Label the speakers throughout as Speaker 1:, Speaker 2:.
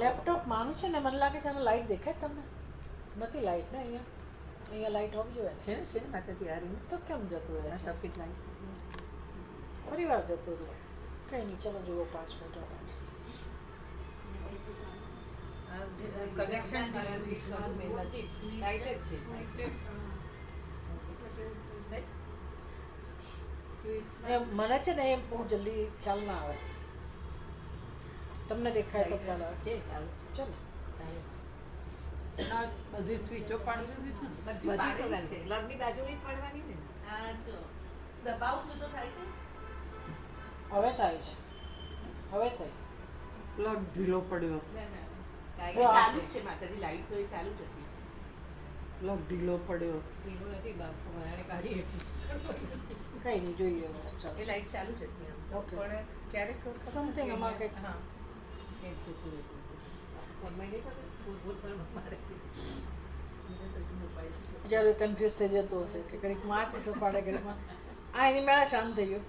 Speaker 1: Laptop માનું છે ને, મને લાગે છે આમાં લાઇટ દેખાય તમને? નથી લાઇટ ને અહીંયા? અહીંયા લાઇટ હોવી જોઈએ
Speaker 2: છે ને માતાજી હારી
Speaker 1: તો કેમ જતું રહે છે?
Speaker 2: સફેદ લાઈટ
Speaker 1: ફરી વાર જતું રહ્યું. કંઈ નહીં, ચલો જુઓ 5 મિનિટ પાછી.
Speaker 2: કનેક્શન નથી, લાઈટ જ છે.
Speaker 1: મને છે ને એ બહુ જલ્દી ખ્યાલ ના આવે. તમને દેખાય તો ખ્યાલ આવે
Speaker 2: છે ચાલુ છે.
Speaker 1: ચલો
Speaker 3: બધી સ્વીચો પાડી દીધી છે ને?
Speaker 2: બધી સોલાર છે. લગની બાજુની જ પડવાની ને.
Speaker 4: આ જો દબાવ શું તો થાય છે?
Speaker 1: હવે થાય છે, હવે થઈ.
Speaker 3: પ્લગ ઢીલો પડ્યો હશે.
Speaker 2: લાઈટ
Speaker 1: તો આ
Speaker 2: ચાલુ જ છે માતાજી, લાઈટ તો એ ચાલુ જ હતી.
Speaker 3: પ્લગ ઢીલો પડ્યો હશે.
Speaker 2: એવું નથી બાપુ, મારાને કાઢીએ છીએ.
Speaker 1: કંઈ નહીં, જોઈએ હવે.
Speaker 2: એ
Speaker 1: ચાલો
Speaker 2: લાઈટ ચાલુ જ હતી આમ.
Speaker 1: ઓકે.
Speaker 2: પણ ક્યારેક
Speaker 1: સમથિંગ આમાં કંઈક
Speaker 2: હા એ જતું રહેતું છે. ફોનમાં નહીં ખબર? ભૂલ પર મારે છે.
Speaker 1: જ્યારે કન્ફ્યુઝ થઈ જતો હશે કે ઘડીક માં છે સપાડે ઘડીમાં આ એની મેળા શાંત થઈ ગયો.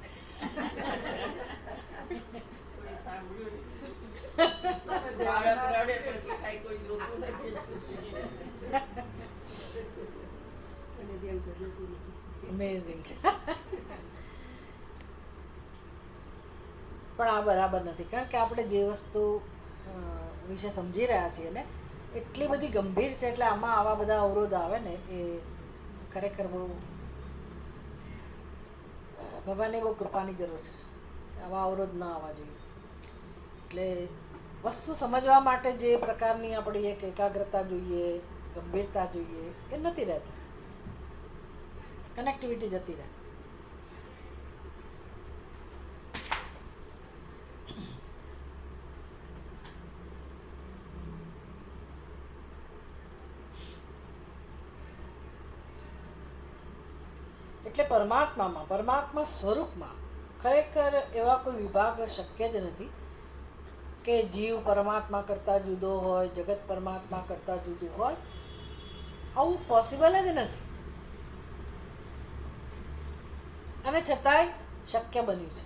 Speaker 2: કોઈ સાંભળ્યું નહીં. રડે પછી કાંઈ કોઈ જોતું નથી. અને જેમ કર્યું પૂરું.
Speaker 1: અમેઝિંગ. પણ આ બરાબર નથી, કારણ કે આપણે જે વસ્તુ વિશે સમજી રહ્યા છીએ ને એટલી બધી ગંભીર છે, એટલે આમાં આવા બધા અવરોધ આવે ને એ ખરેખર બહુ ભગવાનની બહુ કૃપાની જરૂર છે. આવા અવરોધ ના આવવા જોઈએ. એટલે વસ્તુ સમજવા માટે જે પ્રકારની આપણી એક એકાગ્રતા જોઈએ, ગંભીરતા જોઈએ, એ નથી રહેતી. કનેક્ટિવિટી જતી રહે. એટલે પરમાત્મા સ્વરૂપમાં ખરેખર એવા કોઈ વિભાગ શક્ય જ નથી કે જીવ પરમાત્મા કરતાં જુદો હોય, જગત પરમાત્મા કરતાં જુદું હોય. આવું પોસિબલ જ નથી. અને છતાંય શક્ય બન્યું છે.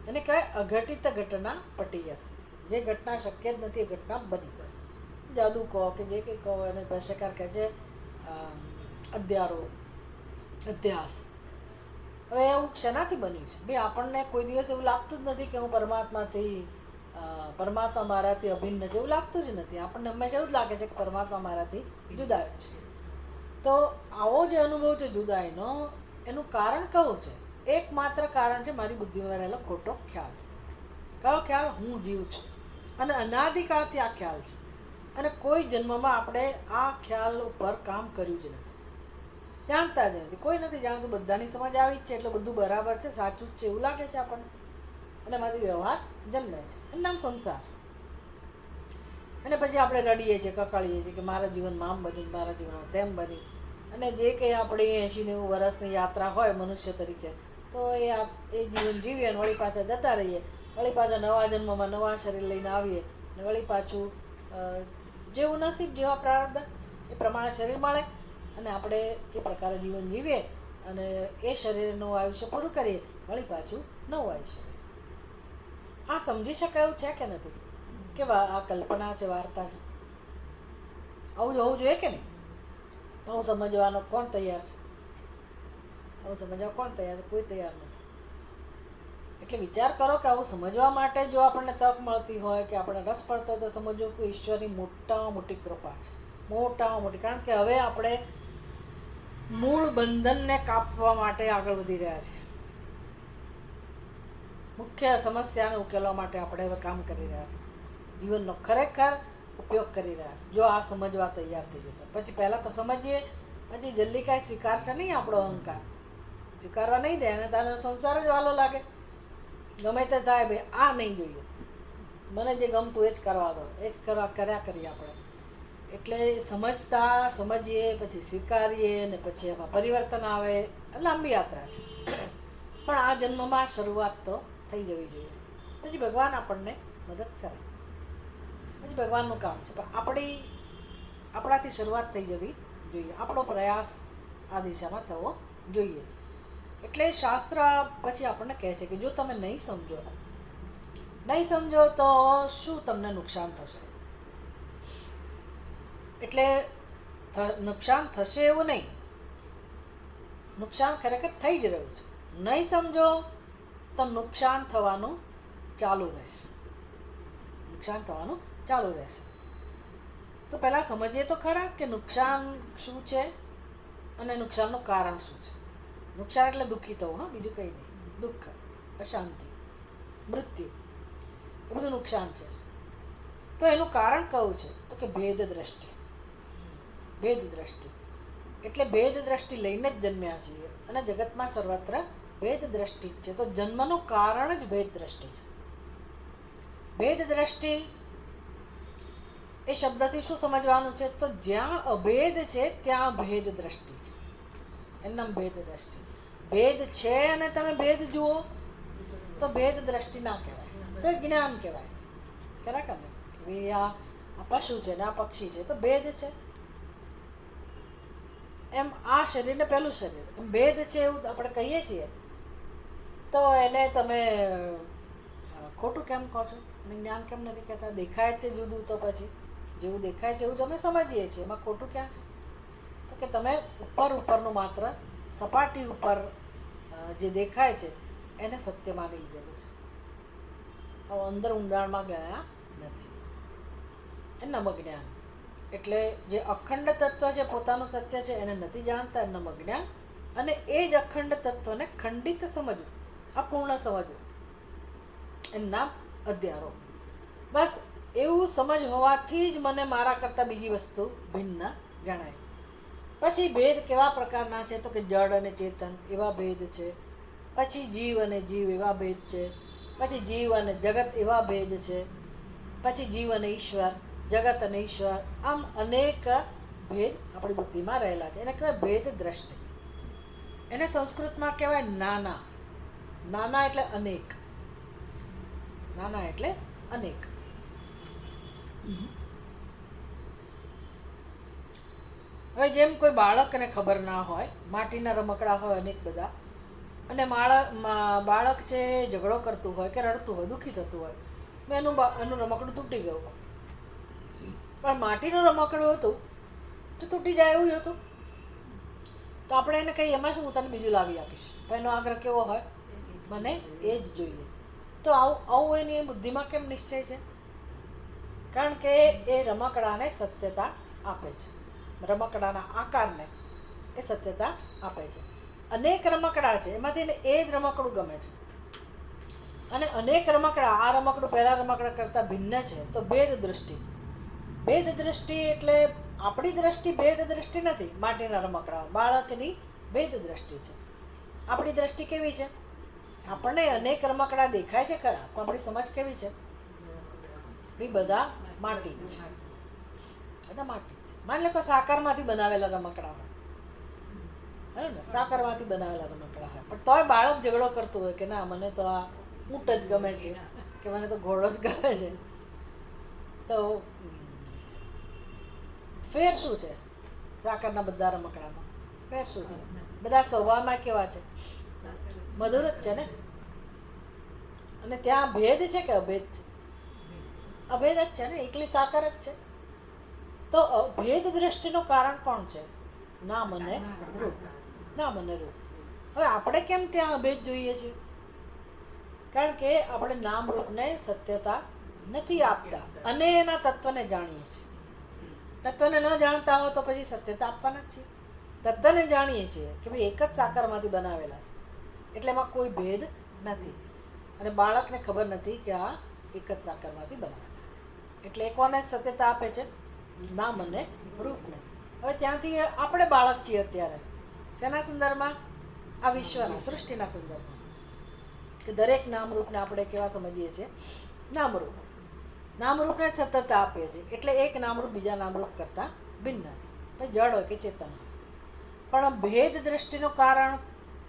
Speaker 1: એને કહેવાય અઘટિત ઘટના પટી જશે. જે ઘટના શક્ય જ નથી એ ઘટના બની ગઈ. જાદુ કહો કે જે કંઈ કહો, એને ભાષ્યકાર કહે છે અધ્યાસ. હવે એવું શેનાથી બન્યું છે? ભાઈ આપણને કોઈ દિવસ એવું લાગતું જ નથી કે હું પરમાત્મા મારાથી અભિન્ન છે, એવું લાગતું જ નથી. આપણને હંમેશા એવું જ લાગે છે કે પરમાત્મા મારાથી જુદા જ છે. તો આવો જે અનુભવ છે જુદાઈનો, એનું કારણ કયું છે? એકમાત્ર કારણ છે મારી બુદ્ધિમાં રહેલો ખોટો ખ્યાલ. કયો ખ્યાલ? હું જીવ છું. અને અનાદિકાળથી આ ખ્યાલ છે. અને કોઈ જન્મમાં આપણે આ ખ્યાલ ઉપર કામ કર્યું જ નથી, જાણતા જ નથી. કોઈ નથી જાણતું. બધાની સમજ આવી જ છે એટલે બધું બરાબર છે, સાચું જ છે એવું લાગે છે આપણને. અને એમાંથી વ્યવહાર જન્મે છે. એનું નામ સંસાર. અને પછી આપણે રડીએ છીએ, કકળીએ છીએ કે મારા જીવનમાં આમ બન્યું, મારા જીવનમાં તેમ બન્યું. અને જે કંઈ આપણી 80-90 વર્ષની યાત્રા હોય મનુષ્ય તરીકે, તો એ જીવન જીવીએ અને વળી પાછા જતા રહીએ. વળી પાછા નવા જન્મમાં નવા શરીર લઈને આવીએ અને વળી પાછું જેવું નસીબ, જેવા પ્રારબ્ધ એ પ્રમાણે શરીર મળે અને આપણે એ પ્રકારે જીવન જીવીએ અને એ શરીરનું આયુષ્ય પૂરું કરીએ. વળી પાછું નવું આયુષ્ય. આ સમજી શકાયું છે કે નથી? કે આ કલ્પના છે, વાર્તા છે? આવું જ હોવું જોઈએ કે નહીં? આવું સમજવાનો કોણ તૈયાર છે? આવું સમજવા કોણ તૈયાર છે? કોઈ તૈયાર નથી. એટલે વિચાર કરો કે આવું સમજવા માટે જો આપણને તક મળતી હોય, કે આપણે રસ પડતો હોય, તો સમજવું કે ઈશ્વરની મોટામાં મોટી કૃપા છે. મોટામાં મોટી. કારણ કે હવે આપણે મૂળ બંધનને કાપવા માટે આગળ વધી રહ્યા છીએ. મુખ્ય સમસ્યાને ઉકેલવા માટે આપણે હવે કામ કરી રહ્યા છીએ. જીવનનો ખરેખર ઉપયોગ કરી રહ્યા છીએ જો આ સમજવા તૈયાર થઈ જતો. પછી પહેલાં તો સમજીએ, પછી જલ્દી કાંઈ સ્વીકારશે નહીં. આપણો અહંકાર સ્વીકારવા નહીં દે અને તારો સંસાર જ વાલો લાગે. ગમે તે થાય, ભાઈ આ નહીં જોઈએ, મને જે ગમતું એ જ કરવા દો, એ જ કર્યા કરીએ આપણે. એટલે સમજીએ, પછી સ્વીકારીએ, ને પછી એમાં પરિવર્તન આવે. લાંબી યાત્રા છે. પણ આ જન્મમાં શરૂઆત તો થઈ જવી જોઈએ. પછી ભગવાન આપણને મદદ કરે, પછી ભગવાનનું કામ છે. પણ આપણાથી શરૂઆત થઈ જવી જોઈએ. આપણો પ્રયાસ આ દિશામાં થવો જોઈએ. એટલે શાસ્ત્ર પછી આપણને કહે છે કે જો તમે નહીં સમજો, નહીં સમજો તો શું તમને નુકસાન થશે? એટલે નુકસાન થશે એવું નહીં, નુકસાન ખરેખર થઈ જ રહ્યું છે. નહીં સમજો તો નુકસાન થવાનું ચાલુ રહેશે, નુકસાન થવાનું ચાલુ રહેશે. તો પહેલાં સમજીએ તો ખરા કે નુકસાન શું છે અને નુકસાનનું કારણ શું છે. નુકસાન એટલે દુઃખી થવું, હા, બીજું કંઈ નહીં. દુઃખ, અશાંતિ, મૃત્યુ, એ બધું નુકસાન છે. તો એનું કારણ કયું છે? તો કે ભેદ દ્રષ્ટિ. ભેદ દ્રષ્ટિ એટલે ભેદ દ્રષ્ટિ લઈને જ જન્મ્યા છીએ અને જગતમાં સર્વત્ર ભેદ દ્રષ્ટિ જ છે. તો જન્મનું કારણ જ ભેદ દ્રષ્ટિ છે. ભેદ દ્રષ્ટિ એ શબ્દથી શું સમજવાનું છે? તો જ્યાં અભેદ છે ત્યાં ભેદ દ્રષ્ટિ છે. એનું નામ ભેદ દ્રષ્ટિ. ભેદ છે અને તમે ભેદ જુઓ તો ભેદ દ્રષ્ટિ ના કહેવાય, તો એ જ્ઞાન કહેવાય. ખરેખર ને કે ભાઈ આ પશુ છે ને આ પક્ષી છે તો ભેદ છે. એમ આ શરીર ને પેલું શરીર એમ ભેદ છે એવું આપણે કહીએ છીએ. તો એને તમે ખોટું કેમ કહો છો? અને જ્ઞાન કેમ નથી કહેતા? દેખાય જ છે જુદું, તો પછી જેવું દેખાય છે એવું જ અમે સમજીએ છીએ, એમાં ખોટું ક્યાં છે? તો કે તમે ઉપરનું માત્ર સપાટી ઉપર જે દેખાય છે એને સત્ય માની લીધેલું છે, હવે અંદર ઊંડાણમાં ગયા નથી. એ નમ જ્ઞાન એટલે જે અખંડ તત્વ છે પોતાનું સત્ય છે એને નથી જાણતા, નમ જ્ઞાન. અને એ જ અખંડ તત્વને ખંડિત સમજવું, અપૂર્ણ સમજવું, એનું નામ અધ્યારોપ. બસ એવું સમજ હોવાથી જ મને મારા કરતાં બીજી વસ્તુ ભિન્ન જણાય છે. પછી ભેદ કેવા પ્રકારના છે? તો કે જડ અને ચેતન એવા ભેદ છે, પછી જીવ અને જીવ એવા ભેદ છે, પછી જીવ અને જગત એવા ભેદ છે, પછી જીવ અને ઈશ્વર, જગત અને ઈશ્વર, આમ અનેક ભેદ આપણી બુદ્ધિમાં રહેલા છે. એને કહેવાય ભેદ દ્રષ્ટિ. એને સંસ્કૃતમાં કહેવાય નાના. નાના એટલે અનેક, નાના એટલે અનેક. હવે જેમ કોઈ બાળકને ખબર ના હોય, માટીના રમકડા હોય અનેક બધા, અને બાળક છે ઝઘડો કરતું હોય કે રડતું હોય, દુઃખી થતું હોય, એનું રમકડું તૂટી ગયું, પણ માટીનું રમકડું હતું તો તૂટી જાય એવું હતું, તો આપણે એને કહીએ એમાં શું, હું તને બીજું લાવી આપીશ. તો એનો આગ્રહ કેવો હોય? મને એ જ જોઈએ. તો આવું એની બુદ્ધિમાં કેમ નિશ્ચય છે? કારણ કે એ રમકડાને સત્યતા આપે છે, રમકડાના આકારને એ સત્યતા આપે છે. અનેક રમકડા છે, એમાંથી એને એ જ રમકડું ગમે છે. અને અનેક રમકડા, આ રમકડું પહેલા રમકડા કરતાં ભિન્ન છે. તો ભેદ દૃષ્ટિ. ભેદ દૃષ્ટિ એટલે આપણી દ્રષ્ટિ ભેદ દૃષ્ટિ નથી. માટીના રમકડા બાળકની ભેદ દૃષ્ટિ છે. આપણી દ્રષ્ટિ કેવી છે? આપણને અનેક રમકડા દેખાય છે ખરા, પણ આપણી સમજ કેવી છે? એ બધા માટી છે, બધા માટી છે. માની લો કે સાકરમાંથી બનાવેલા રમકડા હોય, બરાબર ને? સાકરમાંથી બનાવેલા રમકડા હોય, પણ તોય બાળક ઝઘડો કરતું હોય કે ના મને તો આ ઊંટ જ ગમે છે, કે મને તો ઘોડો જ ગમે છે. તો ફેર શું છે સાકરના બધા રમકડામાં? ફેર શું છે? બધા સ્વભાવમાં કેવા છે? મધુર જ છે ને. અને ત્યાં ભેદ છે કે અભેદ છે? અભેદ જ છે ને, એકલી સાકર જ છે. તો ભેદ દ્રષ્ટિનું કારણ કોણ છે? નામ અને રૂપ. નામ અને રૂપ. હવે આપણે કેમ ત્યાં અભેદ જોઈએ છીએ? કારણ કે આપણે નામ રૂપને સત્યતા નથી આપતા અને એના તત્વને જાણીએ છીએ. તત્વને ન જાણતા હો તો પછી સત્યતા આપવાના જ છીએ. તત્વને જાણીએ છીએ કે ભાઈ એક જ સાકરમાંથી બનાવેલા છે એટલે એમાં કોઈ ભેદ નથી. અને બાળકને ખબર નથી કે આ એક જ સાકરમાંથી બનાવેલા, એટલે એક કોને સત્યતા આપે છે? નામ અને રૂપને. હવે ત્યાંથી આપણે બાળક છીએ અત્યારે શેના સંદર્ભમાં? આ વિશ્વના, સૃષ્ટિના સંદર્ભમાં. કે દરેક નામરૂપને આપણે કેવા સમજીએ છીએ? નામરૂપ. નામરૂપને સત્યતા આપીએ છીએ એટલે એક નામરૂપ બીજા નામરૂપ કરતાં ભિન્ન છે. પછી જડ હોય કે ચેતન હોય. પણ ભેદ દ્રષ્ટિનું કારણ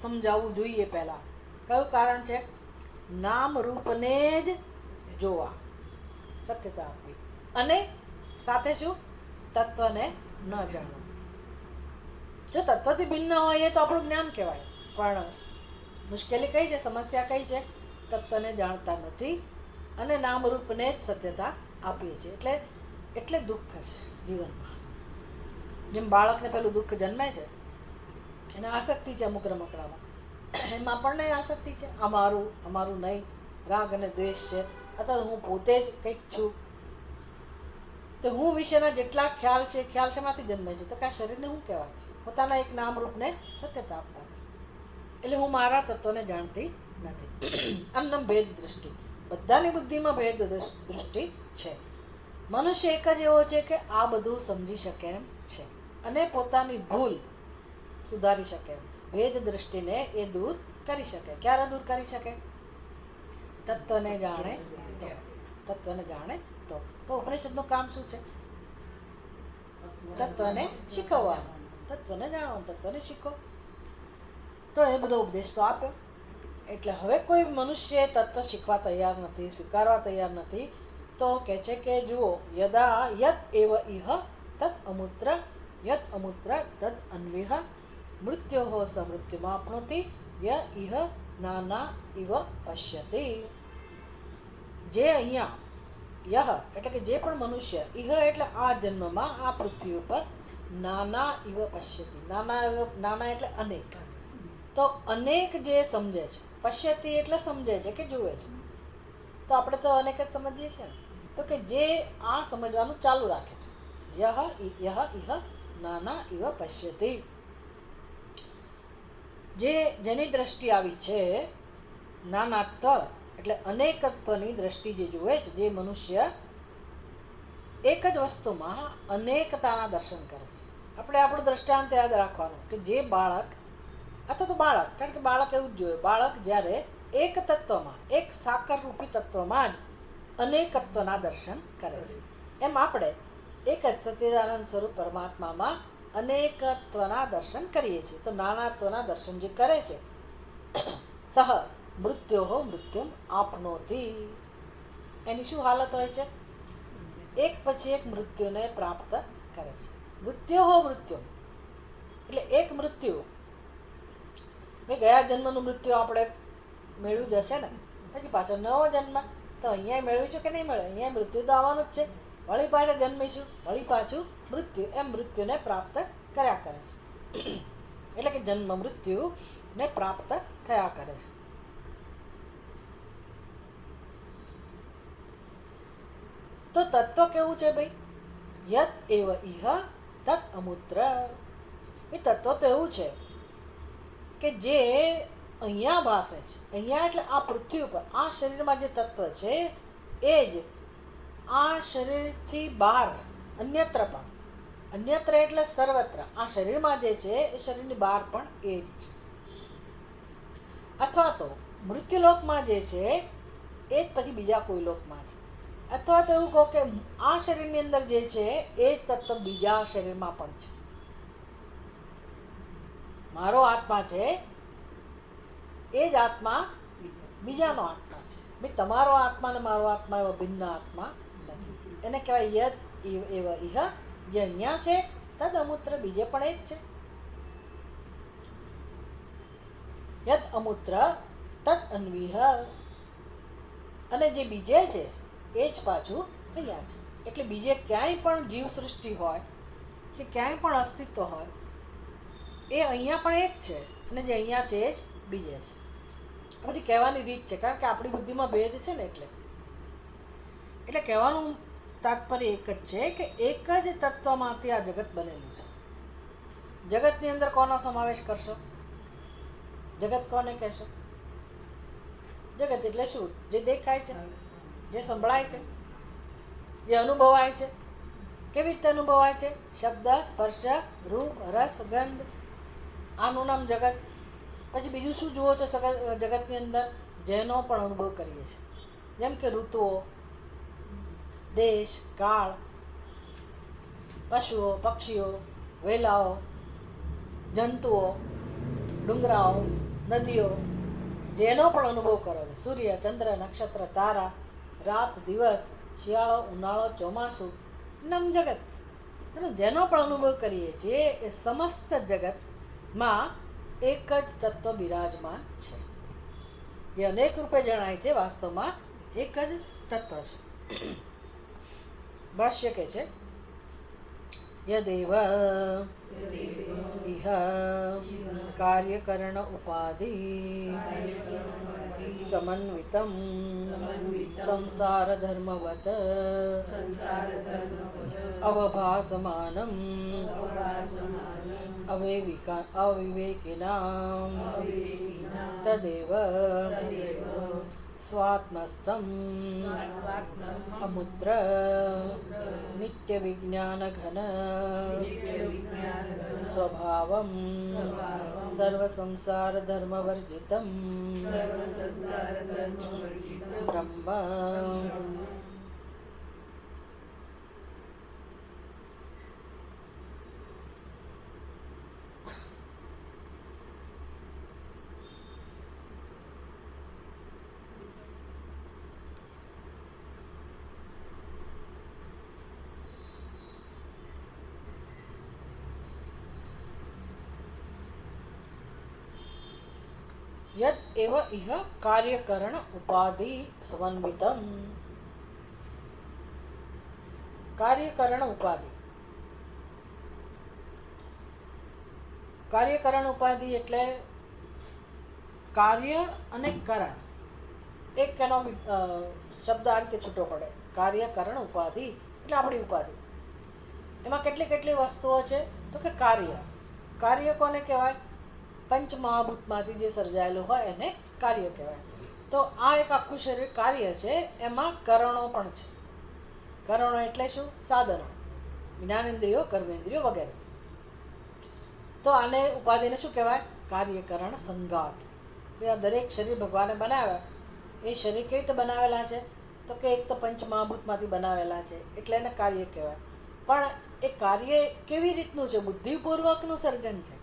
Speaker 1: સમજાવવું જોઈએ પહેલાં. કયું કારણ છે? નામરૂપને જ જોવા, સત્યતા આપવી, અને સાથે શું? તત્વને ન જાણવું. જો તત્વથી ભિન્ન હોય એ તો આપણું જ્ઞાન કહેવાય, પણ મુશ્કેલી કઈ છે? સમસ્યા કઈ છે? તત્વને જાણતા નથી અને નામરૂપને જ સત્યતા આપીએ છીએ. એટલે દુઃખ છે જીવનમાં. જેમ બાળકને પેલું દુઃખ જન્મે છે, એને આસક્તિ છે અમુક રમકડામાં, એમાં આપણને આસક્તિ છે, અમારું નહીં, રાગ અને દ્વેષ છે, અથવા હું પોતે જ કંઈક છું. તો હું વિશેના જેટલા ખ્યાલ છે શેમાંથી જન્મે છે? તો કે આ શરીરને હું કહેવાય? પોતાના એક નામરૂપને સત્યતા આપવાથી. એટલે હું મારા તત્વને જાણતી નથી. અન્નમ ભેદ દૃષ્ટિ, બધાની બુદ્ધિમાં ભેદ દૃષ્ટિ છે. મનુષ્ય એક જ એવો છે કે આ બધું સમજી શકે એમ છે અને પોતાની ભૂલ સુધારી શકે એમ છે. ભેદ દૃષ્ટિને એ દૂર કરી શકે. ક્યારે દૂર કરી શકે? તત્વને જાણે તો. તો ઉપનિષદનું કામ શું છે? તત્વને શીખવવાનું, તત્વને જાણવાનું, તત્વને શીખો. તો એ બધો ઉપદેશ તો આપ્યો. એટલે હવે કોઈ મનુષ્ય તત્વ શીખવા તૈયાર નથી, સ્વીકારવા તૈયાર નથી. તો કહે છે કે જુઓ, યદા યત એવ ઇહ તદ અમૂત્ર, યત અમૂત્ર તદ અન્વિહ, મૃત્યોઃ સ મૃત્યુમાપ્નોતિ, ય ઇહ નાના ઇવ પશ્યતિ. જે અહીંયા યહ એટલે કે જે પણ મનુષ્ય, ઇહ એટલે આ જન્મમાં આ પૃથ્વી ઉપર, નાના ઇવ પશ્યતિ, નાના એટલે અનેક. તો અનેક જે સમજે છે, પશ્યતિ એટલે સમજે છે કે જુએ છે. તો આપણે તો અનેક જ સમજીએ છીએ ને. તો કે જે આ સમજવાનું ચાલુ રાખે છે, યહ ઇહ નાના ઇવ પશ્યતિ, જેની દ્રષ્ટિ આવી છે નાનાત્વ એટલે અનેકત્વની દ્રષ્ટિ જે જુએ છે, જે મનુષ્ય એક જ વસ્તુમાં અનેકતાના દર્શન કરે છે. આપણે આપણું દ્રષ્ટાંત યાદ રાખવાનું કે જે બાળક, અથવા તો બાળક, કારણ કે બાળક એવું જ જોયું, બાળક જ્યારે એક તત્વમાં, એક સાકરરૂપી તત્વમાં જ અનેકત્વના દર્શન કરે છે, એમ આપણે એક જ સચ્ચિદાનંદ સ્વરૂપ પરમાત્મામાં અનેકત્વના દર્શન કરીએ છીએ. તો નાનાત્વના દર્શન જે કરે છે, સહ મૃત્યોઃ મૃત્યુમ આપનોતિ, એની શું હાલત હોય છે? એક પછી એક મૃત્યુને પ્રાપ્ત કરે છે. મૃત્યોઃ મૃત્યુમ એટલે એક મૃત્યુ, ગયા જન્મનું મૃત્યુ આપણે મેળવ્યું જ હશે ને, પછી પાછો નવો જન્મ તો અહીંયા મેળવીશું કે નહીં મળે? અહીંયા મૃત્યુ તો આવવાનું જ છે. વળી પાછા જન્મીશું, વળી પાછું મૃત્યુ, એમ મૃત્યુને પ્રાપ્ત કર્યા કરે છે. એટલે કે જન્મ મૃત્યુને પ્રાપ્ત થયા કરે છે. તો તત્વ કેવું છે ભાઈ? યત એવ ઇહ તત અમૂત્ર. એ તત્વ તો એવું છે કે જે અહીંયા ભાસે છે, અહીંયા એટલે આ પૃથ્વી ઉપર, આ શરીરમાં જે તત્વ છે એ જ આ શરીરથી બહાર અન્યત્ર પણ, અન્યત્ર એટલે સર્વત્ર, આ શરીરમાં જે છે એ શરીરની બહાર પણ એ જ છે. અથવા તો મૃત્યુલોકમાં જે છે એ જ પછી બીજા કોઈ લોકમાં છે. અથવા તો એવું કહો કે આ શરીરની અંદર જે છે એ જ તત્વ બીજા શરીરમાં પણ છે. મારો આત્મા છે એ જ આત્મા બીજાનો આત્મા છે. ભાઈ તમારો આત્મા ને મારો આત્મા એવો ભિન્ન આત્મા નથી. એને કહેવાય યદ એવ ઇહ, જે અહીંયા છે તદ અમૂત્ર, બીજે પણ એ જ છે. યદ અમૂત્ર તદ અન્વિહ, અને જે બીજે છે એ જ પાછું અહીંયા છે. એટલે બીજે ક્યાંય પણ જીવ સૃષ્ટિ હોય કે ક્યાંય પણ અસ્તિત્વ હોય એ અહીંયા પણ એક છે, અને જે અહીંયા છે એ જ બીજે છે. આ બધી કહેવાની રીત છે, કારણ કે આપણી બુદ્ધિમાં ભેદ છે ને, એટલે કહેવાનું તાત્પર્ય એક જ છે કે એક જ તત્વમાંથી આ જગત બનેલું છે. જગતની અંદર કોનો સમાવેશ કરશો? જગત કોને કહેશો? જગત એટલે શું? જે દેખાય છે, જે સંભળાય છે, જે અનુભવાય છે. કેવી રીતે અનુભવાય છે? શબ્દ, સ્પર્શ, રૂપ, રસ, ગંધ, આનું નામ જગત. પછી બીજું શું જુઓ છો જગતની અંદર? જેનો પણ અનુભવ કરીએ છીએ, જેમ કે ઋતુઓ, દેશ, કાળ, પશુઓ, પક્ષીઓ, વેલાઓ, જંતુઓ, ડુંગરાઓ, નદીઓ, જેનો પણ અનુભવ કરો છો. સૂર્ય, ચંદ્ર, નક્ષત્ર, તારા, રાત, દિવસ, શિયાળો, ઉનાળો, ચોમાસું, નમ જગત. જેનો પણ અનુભવ કરીએ છીએ એ સમસ્ત જગતમાં એક જ તત્વ બિરાજમાન છે, જે અનેક રૂપે જણાય છે, વાસ્તવમાં એક જ તત્વ છે. ભાષ્ય કે છે યદેવ ઇહ કાર્યકરણ ઉપાધિ સમન્વિતમ સંસાર ધર્મવત અવભાસમાનમ અવિવેકિનામ તદેવ સ્વાત્મસ્થમ અમૂત્ર નિત્ય વિજ્ઞાન ઘન સ્વભાવમ સર્વ સંસાર ધર્મ વર્જિતમ બ્રહ્મ. યદ એવ ઇહ કાર્યકરણ ઉપાધિ સમન્વિતમ. કાર્યકરણ ઉપાધિ. કાર્યકરણ ઉપાધિ એટલે કાર્ય અને કરણ. એક એનો શબ્દ આ રીતે છૂટો પડે. કાર્યકરણ ઉપાધિ એટલે આપણી ઉપાધિ. એમાં કેટલી કેટલી વસ્તુઓ છે તો કે કાર્ય. કાર્ય કોને કહેવાય? પંચમહાભૂતમાંથી જે સર્જાયેલું હોય એને કાર્ય કહેવાય. તો આ એક આખું શરીર કાર્ય છે. એમાં કરણો પણ છે. કરણો એટલે શું? સાધનો, જ્ઞાનેન્દ્રિયો, કર્મેન્દ્રિયો વગેરે. તો આને ઉપાધિને શું કહેવાય? કાર્યકરણ સંગાત. આ દરેક શરીર ભગવાને બનાવ્યા. એ શરીર કેવી રીતે બનાવેલા છે તો કે એક તો પંચમહાભૂતમાંથી બનાવેલા છે એટલે એને કાર્ય કહેવાય. પણ એ કાર્ય કેવી રીતનું છે? બુદ્ધિપૂર્વકનું સર્જન છે.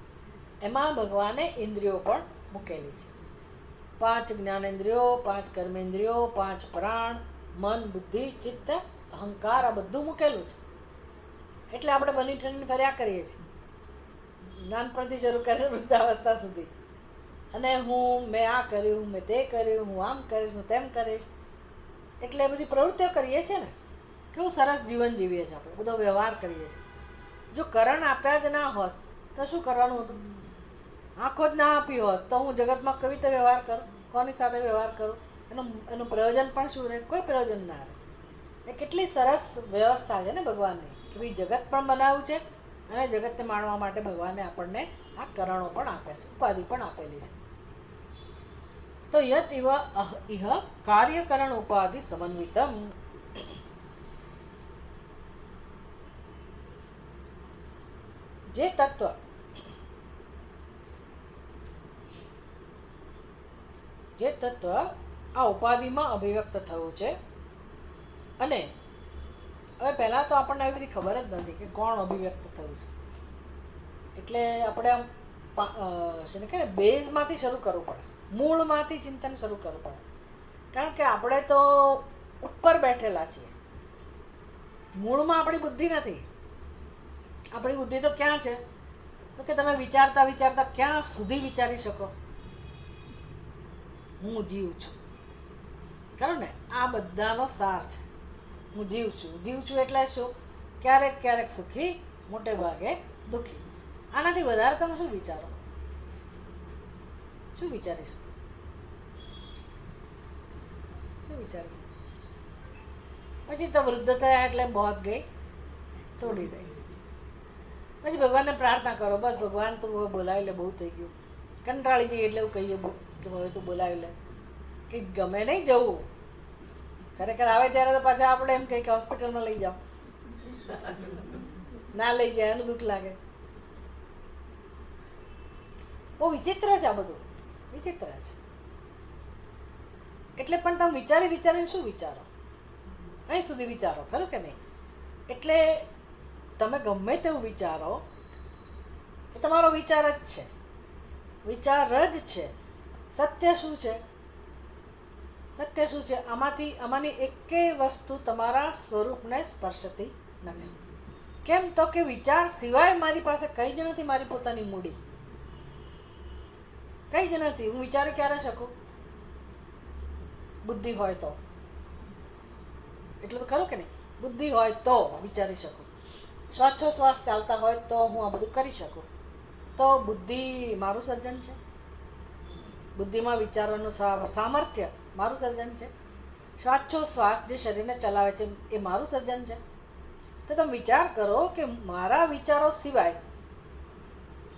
Speaker 1: એમાં ભગવાને ઇન્દ્રિયો પણ મૂકેલી છે. 5 જ્ઞાનેન્દ્રિયો, 5 કર્મેન્દ્રિયો, 5 પ્રાણ, મન, બુદ્ધિ, ચિત્ત, અહંકાર, આ બધું મૂકેલું છે. એટલે આપણે બની ઠણીને ફર્યા કરીએ છીએ નાનપણથી શરૂ કરીને વૃદ્ધાવસ્થા સુધી. અને મેં આ કર્યું, મેં તે કર્યું, હું આમ કરીશ, હું તેમ કરીશ. એટલે એ બધી પ્રવૃત્તિઓ કરીએ છીએ ને. કેવું સરસ જીવન જીવીએ છીએ આપણે, બધો વ્યવહાર કરીએ છીએ. જો કરણ આપ્યા જ ના હોત તો શું કરવાનું હતું? આંખો જ ના આપી હોત તો હું જગતમાં કેવી રીતે વ્યવહાર કરું? કોની સાથે વ્યવહાર કરું? એનું પ્રયોજન પણ શું રહે? કોઈ પ્રયોજન ના રહે. એ કેટલી સરસ વ્યવસ્થા છે ને ભગવાનની કે ભાઈ જગત પણ બનાવ્યું છે અને જગતને માણવા માટે ભગવાને આપણને આ કરણો પણ આપ્યા છે, ઉપાધિ પણ આપેલી છે. તો યત ઇહ કાર્યકરણ ઉપાધિ સમન્વિતમ. જે તત્વ આ ઉપાધિમાં અભિવ્યક્ત થયું છે. અને હવે પહેલાં તો આપણને એવી બધી ખબર જ નથી કે કોણ અભિવ્યક્ત થયું છે. એટલે આપણે આમ છે ને કે બેઝમાંથી શરૂ કરવું પડે, મૂળમાંથી ચિંતન શરૂ કરવું પડે. કારણ કે આપણે તો ઉપર બેઠેલા છીએ, મૂળમાં આપણી બુદ્ધિ નથી. આપણી બુદ્ધિ તો ક્યાં છે તો કે તમે વિચારતા વિચારતા ક્યાં સુધી વિચારી શકો? હું જીવ છું, ખરું ને? આ બધાનો સાર છે. હું જીવ છું. જીવ છું એટલે શું? ક્યારેક ક્યારેક સુખી, મોટે ભાગે દુઃખી. આનાથી વધારે તમે શું વિચારો? શું વિચારી શકો? શું વિચારી શકો? પછી તો વૃદ્ધ થયા એટલે બહોત ગઈ, તોડી દઈ. પછી ભગવાનને પ્રાર્થના કરો, બસ ભગવાન તું હવે બોલાવી લે, બહુ થઈ ગયું. કંટાળી જઈએ એટલે એવું કહીએ કે હવે તું બોલાવી લે. કંઈક ગમે નહીં જવું. ખરેખર આવે ત્યારે તો પાછા આપણે એમ કહીએ કે હોસ્પિટલમાં લઈ જાઓ. ના લઈ જાય એનું દુઃખ લાગે. બહુ વિચિત્ર છે આ બધું, વિચિત્ર છે. એટલે પણ તમે વિચારી વિચારીને શું વિચારો? અહીં સુધી વિચારો, ખરું કે નહીં? એટલે તમે ગમે તેવું વિચારો એ તમારો વિચાર જ છે, વિચાર જ છે. સત્ય શું છે? સત્ય શું છે? આમાંની એકેય વસ્તુ તમારા સ્વરૂપને સ્પર્શતી નથી. કેમ તો કે વિચાર સિવાય મારી પાસે કંઈ જ નથી. મારી પોતાની મૂડી કંઈ જ નથી. હું વિચારી ક્યારે શકું? બુદ્ધિ હોય તો. એટલું તો ખરું કે નહીં? બુદ્ધિ હોય તો વિચારી શકું, શ્વાસોશ્વાસ ચાલતા હોય તો હું આ બધું કરી શકું. તો બુદ્ધિ મારું સર્જન છે? બુદ્ધિમાં વિચારવાનું સામર્થ્ય મારું સર્જન છે? શ્વાસોશ્વાસ જે શરીરને ચલાવે છે એ મારું સર્જન છે? તો તમે વિચાર કરો કે મારા વિચારો સિવાય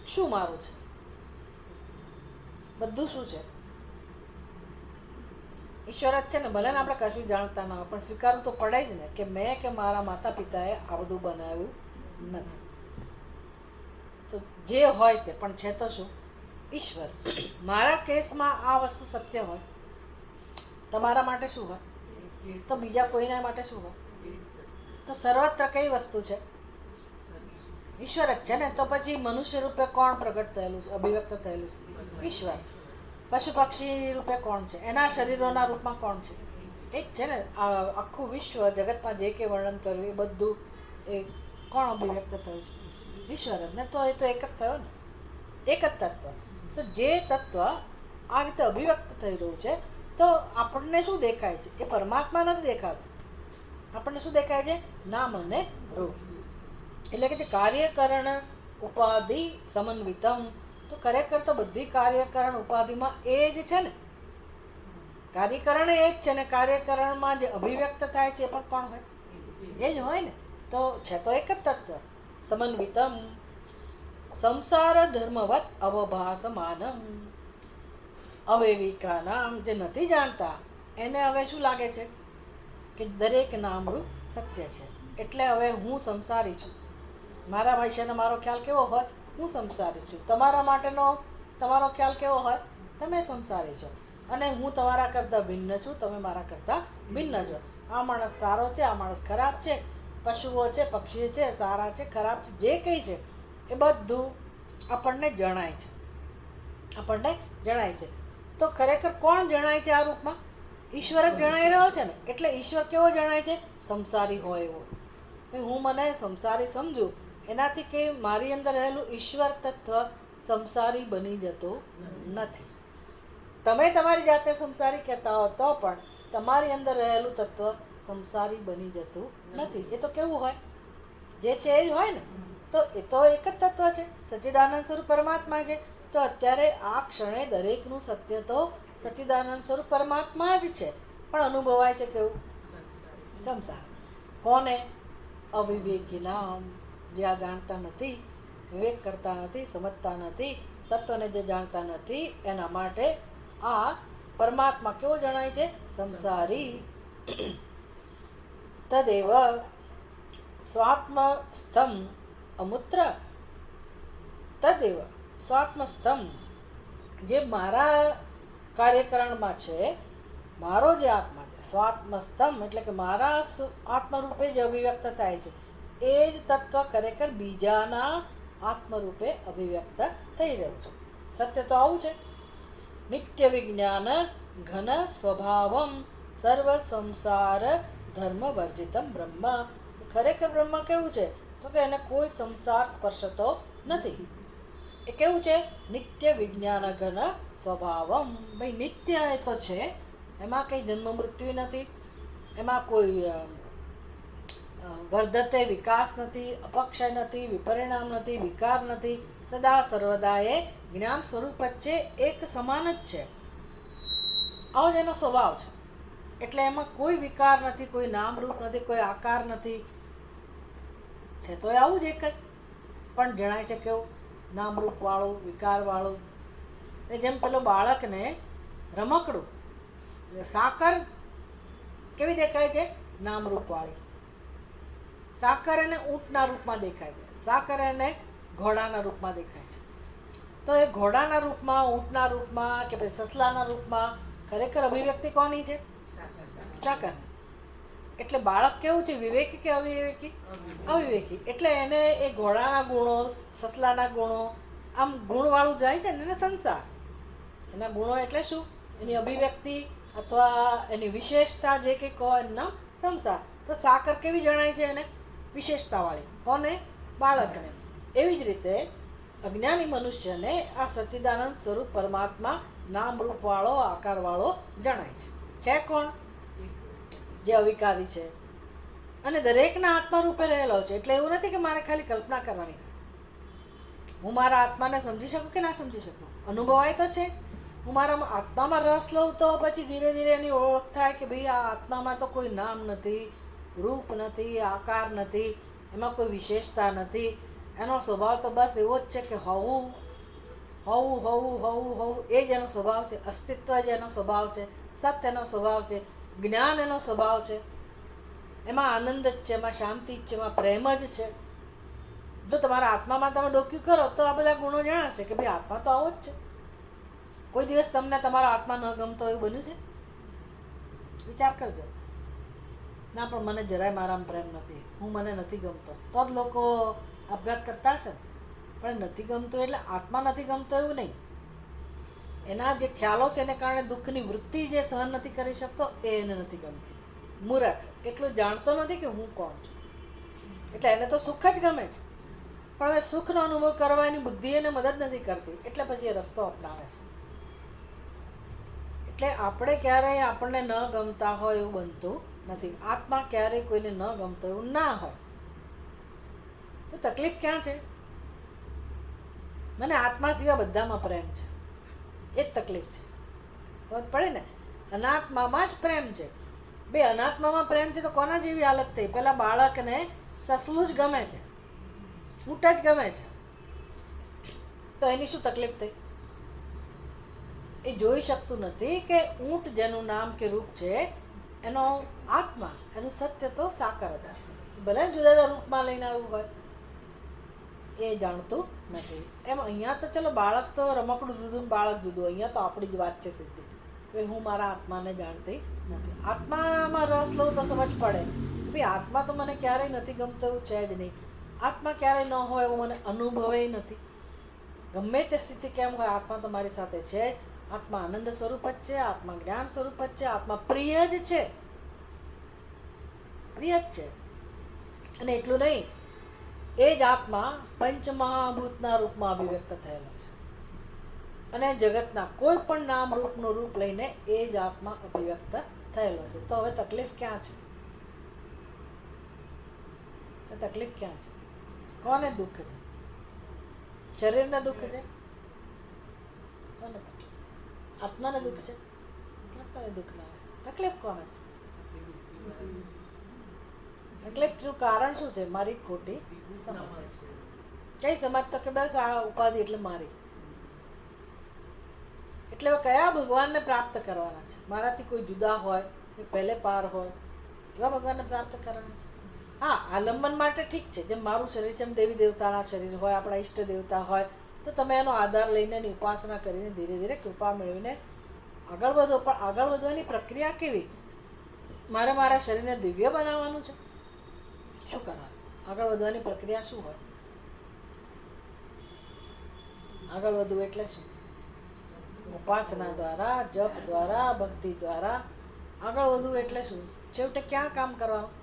Speaker 1: શું મારું છે? બધું શું છે? ઈશ્વર જ છે ને. ભલે ને આપણે કશું જાણતા ના હોય પણ સ્વીકારવું તો પડે જ ને કે મેં કે મારા માતા પિતાએ આ બધું બનાવ્યું નથી. તો જે હોય તે પણ છે તો શું? ઈશ્વર. મારા કેસમાં આ વસ્તુ સત્ય હોય, તમારા માટે શું હોય? તો બીજા કોઈના માટે શું હોય? તો સર્વત્ર કઈ વસ્તુ છે? ઈશ્વર જ છે ને. તો પછી મનુષ્ય રૂપે કોણ પ્રગટ થયેલું છે, અભિવ્યક્ત થયેલું છે? ઈશ્વર. પશુ પક્ષી રૂપે કોણ છે? એના શરીરોના રૂપમાં કોણ છે? એ જ છે ને. આખું વિશ્વ જગતમાં જે કંઈ વર્ણન કર્યું એ બધું એ કોણ અભિવ્યક્ત થયું છે? ઈશ્વર જ ને. તો એ તો એક જ થયો ને, એક જ તત્વ. તો જે તત્વ આ રીતે અભિવ્યક્ત થઈ રહ્યું છે તો આપણને શું દેખાય છે? એ પરમાત્મા નથી દેખાતું. આપણને શું દેખાય છે? નામ અને રૂપ. એટલે કે જે કાર્યકરણ ઉપાધિ સમન્વિતમ. તો ખરેખર તો બધી કાર્યકરણ ઉપાધિમાં એ જ છે ને. કાર્યકરણ એ જ છે ને. કાર્યકરણમાં જે અભિવ્યક્ત થાય છે એ પણ કોણ હોય? એ જ હોય ને. તો છે તો એક જ તત્વ. સમન્વિતમ સંસાર ધર્મવત અવભાસમાનમ. અવૈવિકાનામ. જે નથી જાણતા એને હવે શું લાગે છે કે દરેક નામરૂપ સત્ય છે. એટલે હવે હું સંસારી છું. મારા વિશેનો મારો ખ્યાલ કેવો હોય? હું સંસારી છું. તમારા માટેનો તમારો ખ્યાલ કેવો હોય? તમે સંસારી છો. અને હું તમારા કરતાં ભિન્ન છું, તમે મારા કરતાં ભિન્ન છો. આ માણસ સારો છે, આ માણસ ખરાબ છે, પશુઓ છે, પક્ષીઓ છે, સારા છે, ખરાબ છે, જે કંઈ છે એ બધું આપણને જણાય છે. આપણને જણાય છે. તો ખરેખર કોણ જણાય છે આ રૂપમાં? ઈશ્વર જ જણાઈ રહ્યો છે ને. એટલે ઈશ્વર કેવો જણાય છે? સંસારી હોય એવો. હું મને સંસારી સમજું એનાથી કે મારી અંદર રહેલું ઈશ્વર તત્વ સંસારી બની જતું નથી. તમે તમારી જાતે સંસારી કહેતા હો તો પણ તમારી અંદર રહેલું તત્વ સંસારી બની જતું નથી. એ તો કેવું હોય? જે છે એ જ હોય ને. તો એ તો એક જ તત્વ છે, સચ્ચિદાનંદ સ્વરૂપ પરમાત્મા છે. તો અત્યારે આ ક્ષણે દરેકનું સત્ય તો સચ્ચિદાનંદ સ્વરૂપ પરમાત્મા જ છે, પણ અનુભવાય છે કેવું? સંસાર. કોને? અવિવેકીનામ. જે આ જાણતા નથી, વિવેક કરતા નથી, સમજતા નથી, તત્વને જે જાણતા નથી એના માટે આ પરમાત્મા કેવો જણાય છે? સંસારી. તદેવ સ્વાત્મસ્થમ અમૂત્ર. તદેવ સ્વાત્મસ્થમ. જે મારા કાર્યકરણમાં છે, મારો જે આત્મા છે, સ્વાત્મસ્થમ એટલે કે મારા આત્મરૂપે જે અભિવ્યક્ત થાય છે એ જ તત્વ ખરેખર બીજાના આત્મરૂપે અભિવ્યક્ત થઈ રહ્યું છે. સત્ય તો આવું છે. નિત્ય વિજ્ઞાન ઘન સ્વભાવમ સર્વ સંસાર ધર્મ વર્જિતમ બ્રહ્મ. ખરેખર બ્રહ્મ કેવું છે? તો કે એને કોઈ સંસાર સ્પર્શતો નથી. એ કેવું છે? નિત્ય વિજ્ઞાન ઘન સ્વભાવમ. ભાઈ નિત્ય એ તો છે, એમાં કંઈ જન્મ મૃત્યુ નથી, એમાં કોઈ વર્ધતે વિકાસ નથી, અપક્ષય નથી, વિપરિણામ નથી, વિકાર નથી. સદા સર્વદા એ જ્ઞાન સ્વરૂપ જ છે, એક સમાન જ છે. આવો જ એનો સ્વભાવ છે. એટલે એમાં કોઈ વિકાર નથી, કોઈ નામરૂપ નથી, કોઈ આકાર નથી. છે તો આવું જ એક જ, પણ જણાય છે કેવું? નામરૂપ વાળું, વિકાર વાળું. જેમ પેલો બાળકને રમકડું સાકર કેવી દેખાય છે? નામરૂપ વાળી. સાકર એને ઊંટના રૂપમાં દેખાય છે, સાકર એને ઘોડાના રૂપમાં દેખાય છે. તો એ ઘોડાના રૂપમાં, ઊંટના રૂપમાં કે પછી સસલાના રૂપમાં ખરેખર અભિવ્યક્તિ કોની છે? સાકર. એટલે બાળક કેવું છે? વિવેકી કે અવિવેકી? અવિવેકી. એટલે એને એ ઘોડાના ગુણો, સસલાના ગુણો, આમ ગુણવાળું જાય છે ને એને સંસાર. એના ગુણો એટલે શું? એની અભિવ્યક્તિ અથવા એની વિશેષતા જે કંઈ કહો એનું નામ સંસાર. તો સાકર કેવી જણાય છે? એને વિશેષતાવાળી. કોને? બાળકને. એવી જ રીતે અજ્ઞાની મનુષ્યને આ સચ્ચિદાનંદ સ્વરૂપ પરમાત્મા નામરૂપવાળો, આકારવાળો જણાય છે. છે કોણ? જે અવિકારી છે, અને દરેકના આત્મા રૂપે રહેલો છે. એટલે એવું નથી કે મારે ખાલી કલ્પના કરવાની. હું મારા આત્માને સમજી શકું કે ના સમજી શકું, અનુભવાય તો છે. હું મારા આત્મામાં રસ લઉં તો પછી ધીરે ધીરે એની ઓળખ થાય કે ભાઈ આ આત્મામાં તો કોઈ નામ નથી, રૂપ નથી, આકાર નથી, એમાં કોઈ વિશેષતા નથી. એનો સ્વભાવ તો બસ એવો જ છે કે હોવું હોવું હોવું હોવું હોવું, એ જ એનો સ્વભાવ છે. અસ્તિત્વ જ એનો સ્વભાવ છે, સત્ય એનો સ્વભાવ છે, જ્ઞાન એનો સ્વભાવ છે. એમાં આનંદ જ છે, એમાં શાંતિ જ છે, એમાં પ્રેમ જ છે. જો તમારા આત્મામાં તમે ડોક્યું કરો તો આ બધા ગુણો જણાશે કે ભાઈ આત્મા તો આવો જ છે. કોઈ દિવસ તમને તમારો આત્મા ન ગમતો એવું બન્યું છે? વિચાર કરજો. ના, પણ મને જરાય મારામાં પ્રેમ નથી, હું મને નથી ગમતો, તો જ લોકો આપઘાત કરતા હશે. પણ નથી ગમતું એટલે આત્મા નથી ગમતો એવું નહીં. એના જે ખ્યાલો છે એને કારણે દુઃખની વૃત્તિ જે સહન નથી કરી શકતો એ એને નથી ગમતી. મૂરખ એટલું જાણતો નથી કે હું કોણ છું, એટલે એને તો સુખ જ ગમે છે. પણ હવે સુખનો અનુભવ કરવાની બુદ્ધિ એને મદદ નથી કરતી, એટલે પછી એ રસ્તો અપનાવે છે. એટલે આપણે ક્યારેય આપણને ન ગમતા હોય એવું બનતું નથી. આત્મા ક્યારેય કોઈને ન ગમતો એવું ના હોય. તો તકલીફ ક્યાં છે? મને આત્મા સિવાય બધામાં પ્રેમ છે, એ જ તકલીફ છે. ખબર પડે ને? અનાત્મામાં જ પ્રેમ છે. બે અનાત્મામાં પ્રેમ છે તો કોના જેવી હાલત થઈ? પેલા બાળકને સસલું જ ગમે છે, ઊંટ જ ગમે છે, તો એની શું તકલીફ થઈ? એ જોઈ શકતું નથી કે ઊંટ જેનું નામ કે રૂપ છે એનો આત્મા, એનું સત્ય તો સાકાર જ છે. ભલે જુદા જુદા રૂપમાં લઈને આવ્યું હોય, એ જાણતું નથી. એમ અહીંયા તો ચલો બાળક તો રમકડું જુદું, બાળક જુદું. અહીંયા તો આપણી જ વાત છે સીધી. હવે હું મારા આત્માને જાણતી નથી. આત્મામાં રસ લઉં તો સમજ પડે ભાઈ આત્મા તો મને ક્યારેય નથી ગમતો એવું છે જ નહીં. આત્મા ક્યારેય ન હોય એવું મને અનુભવે નથી. ગમે તે સ્થિતિ કેમ હોય, આત્મા તો મારી સાથે છે. આત્મા આનંદ સ્વરૂપ જ છે, આત્મા જ્ઞાન સ્વરૂપ જ છે, આત્મા પ્રિય જ છે, પ્રિય જ છે. અને એટલું નહીં, એ જ આત્મા પંચમહાભૂતના રૂપમાં અભિવ્યક્ત થયેલો છે. અને જગતના કોઈ પણ નામ રૂપનું રૂપ લઈને એ જ આત્મા અભિવ્યક્ત થયેલો છે. તો હવે તકલીફ ક્યાં છે? તકલીફ ક્યાં છે? કોને દુઃખ છે? શરીરને દુઃખ છે? કોને તકલીફ છે? આત્માને દુઃખ છે? આત્માને દુઃખ ના હોય. તકલીફ કોને છે? તકલીફનું કારણ શું છે? મારી ખોટી સમજ. કઈ સમજ? તો કે બસ આ ઉપાધિ એટલે મારી. એટલે કયા ભગવાનને પ્રાપ્ત કરવાના છે? મારાથી કોઈ જુદા હોય, કે પહેલે પાર હોય, એવા ભગવાનને પ્રાપ્ત કરવાના છે. હા, આલંબન માટે ઠીક છે. જેમ મારું શરીર છે એમ દેવી દેવતાના શરીર હોય, આપણા ઈષ્ટ દેવતા હોય, તો તમે એનો આધાર લઈને એની ઉપાસના કરીને ધીરે ધીરે કૃપા મેળવીને આગળ વધો. પણ આગળ વધવાની પ્રક્રિયા કેવી? મારે મારા શરીરને દિવ્ય બનાવવાનું છે? શું કરવાનું? આગળ વધવાની પ્રક્રિયા શું હોય? આગળ વધવું એટલે શું? ઉપાસના દ્વારા, જપ દ્વારા, ભક્તિ દ્વારા આગળ વધવું એટલે શું? છેવટે ક્યાં કામ કરવાનું?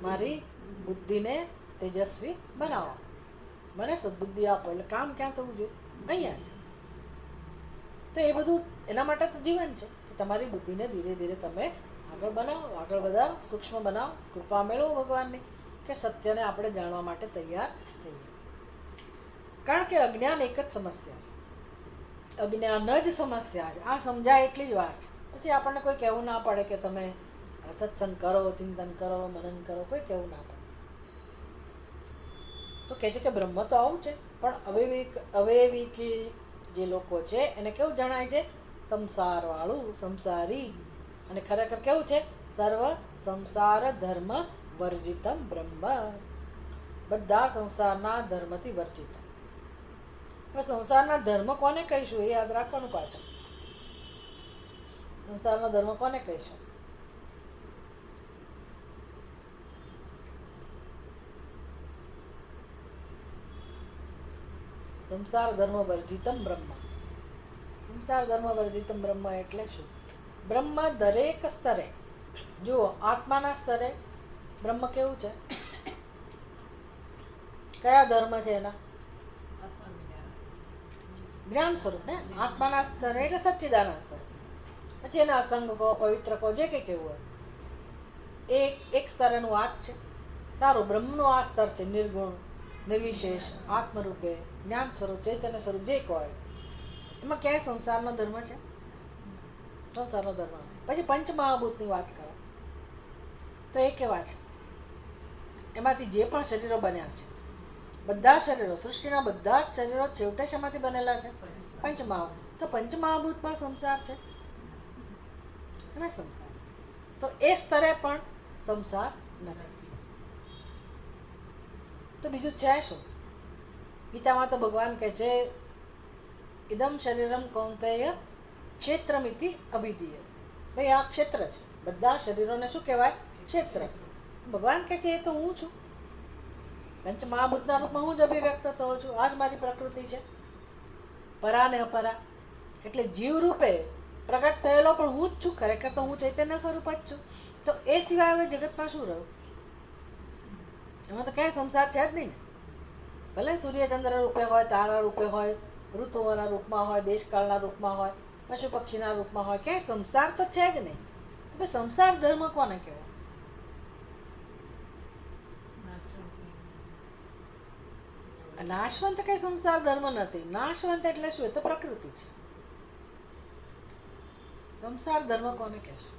Speaker 1: મારી બુદ્ધિને તેજસ્વી બનાવો, મને સદબુદ્ધિ આપો. એટલે કામ ક્યાં થવું જોઈએ? અહીંયા જ. તો એ બધું એના માટે તો જીવન છે કે તમારી બુદ્ધિને ધીરે ધીરે તમે આગળ બનાવો, આગળ વધારો, સૂક્ષ્મ બનાવો, કૃપા મેળવો ભગવાનની કે સત્યને આપણે જાણવા માટે તૈયાર થઈએ. કારણ કે અજ્ઞાન એક જ સમસ્યા છે, અજ્ઞાન જ સમસ્યા છે. આ સમજાય એટલી જ વાર છે. પછી આપણને કોઈ કહેવું ના પડે કે તમે સત્સંગ કરો, ચિંતન કરો, મનન કરો, કોઈ કહેવું ના પડે. તો કહે છે કે બ્રહ્મ તો આવું છે, પણ અવયવી જે લોકો છે એને કેવું જણાય છે? સંસારવાળું, સંસારી. અને ખરેખર કેવું છે? સર્વ સંસાર ધર્મ વર્જિતમ બ્રહ્મ. બધા સંસારના ધર્મથી વર્જિત. હવે સંસારના ધર્મ કોને કહીશું એ યાદ રાખવાનું પાછું. સંસારનો ધર્મ કોને કહીશું? સંસાર ધર્મ વર્જિતમ બ્રહ્મ. સંસાર ધર્મ વર્જિતમ બ્રહ્મ એટલે શું? બ્રહ્મ દરેક સ્તરે, જુઓ આત્માના સ્તરે બ્રહ્મ કેવું છે? કયા ધર્મ છે એના? જ્ઞાન સ્વરૂપ ને. આત્માના સ્તરે એટલે સચ્ચિદાનંદ સ્વરૂપ. પછી એને અસંગ કહો, પવિત્ર કહો, જે કંઈ કહેવું હોય. એ એક સ્તર એનું આ જ છે. સારું, બ્રહ્મનું આ સ્તર છે, નિર્ગુણ, નિર્વિશેષ, આત્મરૂપે, જ્ઞાન સ્વરૂપ, ચૈતન્ય સ્વરૂપ, જે કહો એમાં ક્યાંય સંસારનો ધર્મ છે? સંસારનો ધર્મ. પછી પંચમહાભૂતની વાત કરો તો એ કેવા છે? એમાંથી જે પણ શરીરો બન્યા છે, બધા શરીરો, સૃષ્ટિના બધા જ શરીરો છેવટે શેમાંથી બનેલા છે? પંચમહાભૂત. તો પંચમહાભૂતમાં સંસાર છે? એમાં સંસાર. તો એ સ્તરે પણ સંસાર નથી. તો બીજું છે શું? ગીતામાં તો ભગવાન કહે છે, ઇદમ શરીરમ કૌંતેય ક્ષેત્રમિતિ અભિધીય. ભાઈ આ ક્ષેત્ર છે. બધા શરીરોને શું કહેવાય? ક્ષેત્ર. ભગવાન કહે છે એ તો હું છું. પંચમહાભૂતના રૂપમાં હું જ અભિવ્યક્ત થયો છું. આ જ મારી પ્રકૃતિ છે, પરા ને અપરા. એટલે જીવ રૂપે પ્રગટ થયેલો પણ હું જ છું. ખરેખર તો હું ચૈતન્ય સ્વરૂપ જ છું. તો એ સિવાય હવે જગતમાં શું રહ્યું? એમાં તો ક્યાંય સંસાર છે જ નહીં ને. ભલે સૂર્યચંદ્ર રૂપે હોય, તારા રૂપે હોય, ઋતુઓના રૂપમાં હોય, દેશકાળના રૂપમાં હોય, પશુ પક્ષીના રૂપમાં હોય, ક્યાંય સંસાર તો છે જ નહીં. તો ભાઈ સંસાર ધર્મ કોને કહેવાય? નાશવંત કઈ સંસાર ધર્મ નથી. નાશવંત એટલે શું? એ તો પ્રકૃતિ છે. સંસાર ધર્મ કોને કહેશે?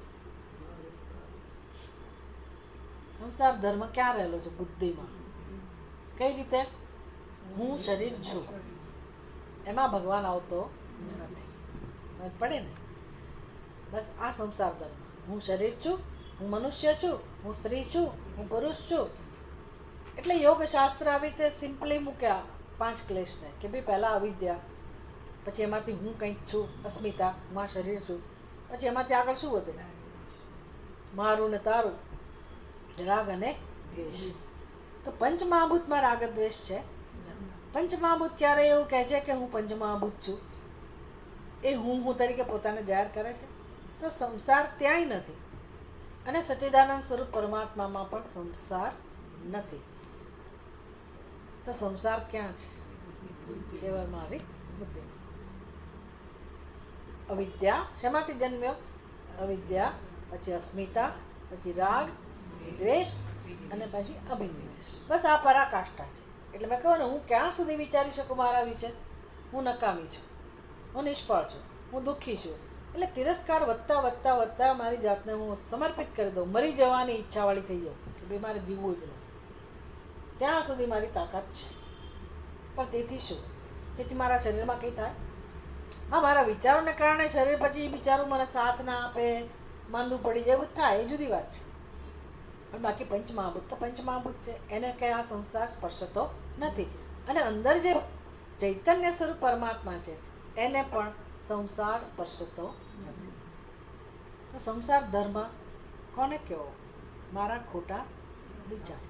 Speaker 1: સંસાર ધર્મ ક્યાં રહેલો છે? બુદ્ધિમાં. કઈ રીતે? હું શરીર છું, એમાં ભગવાન આવતો નથી. પડે ને? બસ આ સંસાર ધર્મ. હું શરીર છું, હું મનુષ્ય છું, હું સ્ત્રી છું, હું પુરુષ છું. એટલે યોગશાસ્ત્ર આવી રીતે સિમ્પલી મૂક્યા 5 ક્લેશને કે ભાઈ પહેલાં અવિદ્યા, પછી એમાંથી હું કંઈક છું, અસ્મિતા, હું આ શરીર છું, પછી એમાંથી આગળ શું વધે? મારું ને તારું, રાગ અને દ્વેષ. તો પંચમહાભૂતમાં રાગ દ્વેષ છે? પંચમહાભૂત ક્યારે એવું કહે છે કે હું પંચમહાભૂત છું? એ હું તરીકે પોતાને જાહેર કરે છે? તો સંસાર ત્યાંય નથી. અને સચ્ચિદાનંદ સ્વરૂપ પરમાત્મામાં પણ સંસાર નથી. તો સંસાર ક્યાં છે? કેવળ મારી બુદ્ધિ. અવિદ્યા શેમાંથી જન્મ્યો? અવિદ્યા, પછી અસ્મિતા, પછી રાગ, દ્વેષ અને પછી અભિનિવેશ. બસ આ પરાકાષ્ઠા છે. એટલે મેં કહ્યું ને, હું ક્યાં સુધી વિચારી શકું મારા વિશે? હું નકામી છું, હું નિષ્ફળ છું, હું દુઃખી છું. એટલે તિરસ્કાર વધતા વધતા વધતા મારી જાતને હું સમર્પિત કરી દઉં, મરી જવાની ઈચ્છાવાળી થઈ જાઉં કે ભાઈ મારે જીવવું જ નહીં. ત્યાં સુધી મારી તાકાત છે. પણ તેથી શું? તેથી મારા શરીરમાં કંઈ થાય? હા, મારા વિચારોને કારણે શરીર પછી વિચારો મને સાથ ના આપે, માંદું પડી જાય, એવું થાય, એ જુદી વાત છે. પણ બાકી પંચમહાભૂત તો પંચમહાભૂત છે. એને કંઈ આ સંસાર સ્પર્શતો નથી. અને અંદર જે ચૈતન્ય સ્વરૂપ પરમાત્મા છે એને પણ સંસાર સ્પર્શતો નથી. તો સંસાર ધર્મ કોને કહેવો? મારા ખોટા વિચાર.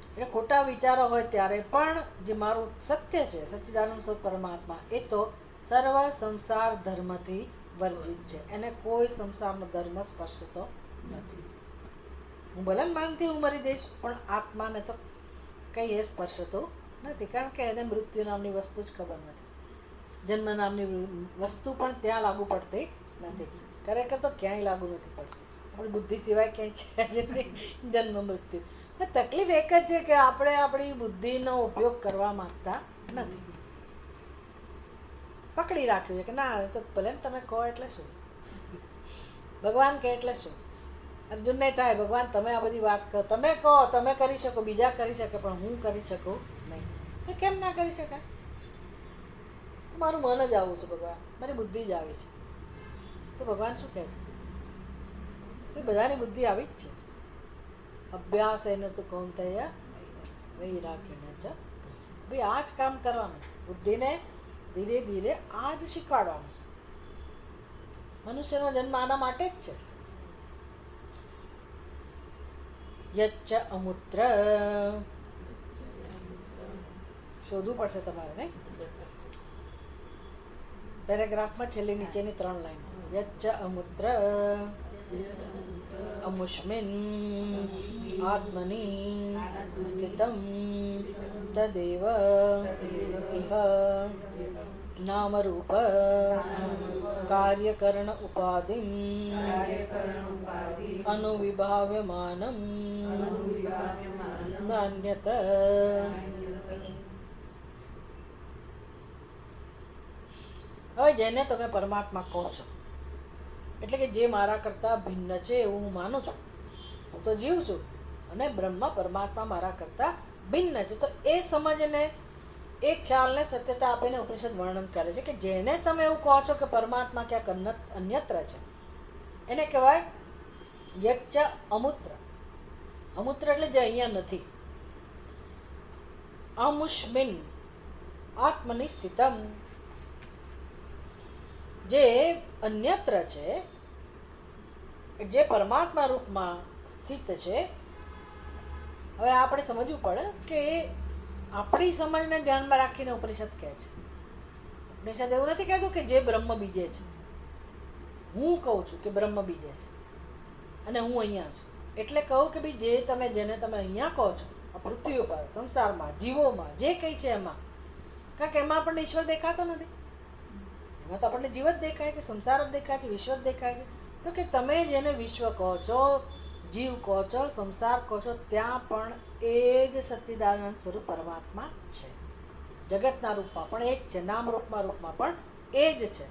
Speaker 1: એટલે ખોટા વિચારો હોય ત્યારે પણ જે મારું સત્ય છે, સચ્ચિદાનંદ સ્વરૂપ પરમાત્મા, એ તો સર્વ સંસાર ધર્મથી વર્જિત છે. એને કોઈ સંસારનો ધર્મ સ્પર્શતો નથી. હું ભલે માનથી હું મરી જઈશ, પણ આત્માને તો કંઈ એ સ્પર્શતો નથી. કારણ કે એને મૃત્યુ નામની વસ્તુ જ ખબર નથી. જન્મ નામની વસ્તુ પણ ત્યાં લાગુ પડતી નથી. ખરેખર તો ક્યાંય લાગુ નથી પડતી. આપણી બુદ્ધિ સિવાય ક્યાંય છે જ નહીં જન્મ મૃત્યુ. તકલીફ એક જ છે કે આપણે આપણી બુદ્ધિનો ઉપયોગ કરવા માંગતા નથી. પકડી રાખ્યું છે કે ના, તો ભલે ને તમે કહો એટલે શું, ભગવાન કહે એટલે શું. અર્જુનને થાય, ભગવાન તમે આ બધી વાત કરો, તમે કહો, તમે કરી શકો, બીજા કરી શકે, પણ હું કરી શકું નહીં. એ કેમ ના કરી શકાય? મારું મન જ આવું છે ભગવાન, મારી બુદ્ધિ જ આવી છે. તો ભગવાન શું કહે છે? બધાની બુદ્ધિ આવી જ છે. અભ્યાસ એને તો કૌંતેય વૈરાગ્યને જ. ભાઈ આ જ કામ કરવાનું. બુદ્ધિને ધીરે ધીરે આ જ શીખવાડવાનું છે. મનુષ્યનો જન્મ આના માટે જ છે. યચ્ચ અમૂત્ર, શોધવું પડશે તમારે, નહીં? પેરેગ્રાફમાં છેલ્લી નીચેની 3 લાઈન. યચ્ચ અમૂત્ર અમુષ્મિન આત્મની સ્થિતમ તદેવ ઇહ નામ રૂપ કાર્યકરણ ઉપાધિમ અનુવિભાવ્યમાનમ નાન્યત. હવે જેને તમે પરમાત્મા કહો છો એટલે કે જે મારા કરતાં ભિન્ન છે એવું હું માનું છું, હું તો જીવ છું અને બ્રહ્મ પરમાત્મા મારા કરતાં ભિન્ન છે, તો એ સમજને એ ખ્યાલને સત્યતા આપીને ઉપનિષદ વર્ણન કરે છે કે જેને તમે એવું કહો છો કે પરમાત્મા ક્યાંક અન્યત્ર છે એને કહેવાય યક્ષ અમૂત્ર. અમૂત્ર એટલે જે અહીંયા નથી. અમુષ્મિન આત્મનિ સ્થિતમ, જે અન્યત્ર છે, જે પરમાત્મા રૂપમાં સ્થિત છે. હવે આપણે સમજવું પડે કે આપણી સમજને ધ્યાનમાં રાખીને ઉપનિષદ કહે છે. ઉપનિષદ એવું નથી કહેતું કે જે બ્રહ્મ બીજે છે. હું કહું છું કે બ્રહ્મ બીજે છે અને હું અહીંયા છું એટલે કહું કે ભાઈ જેને તમે અહીંયા કહો છો આ પૃથ્વી ઉપર, સંસારમાં, જીવોમાં, જે કંઈ છે એમાં, કારણ કે એમાં આપણને ઈશ્વર દેખાતો નથી. એમાં તો આપણને જીવ જ દેખાય છે, સંસાર જ દેખાય છે, વિશ્વ જ દેખાય છે. તો કે તમે જેને વિશ્વ કહો છો, જીવ કહો છો, સંસાર કહો છો, ત્યાં પણ એ જ સચ્ચિદાનંદ સ્વરૂપ પરમાત્મા છે. જગતના રૂપમાં પણ એક છે, નામ રૂપમાં પણ એ જ છે.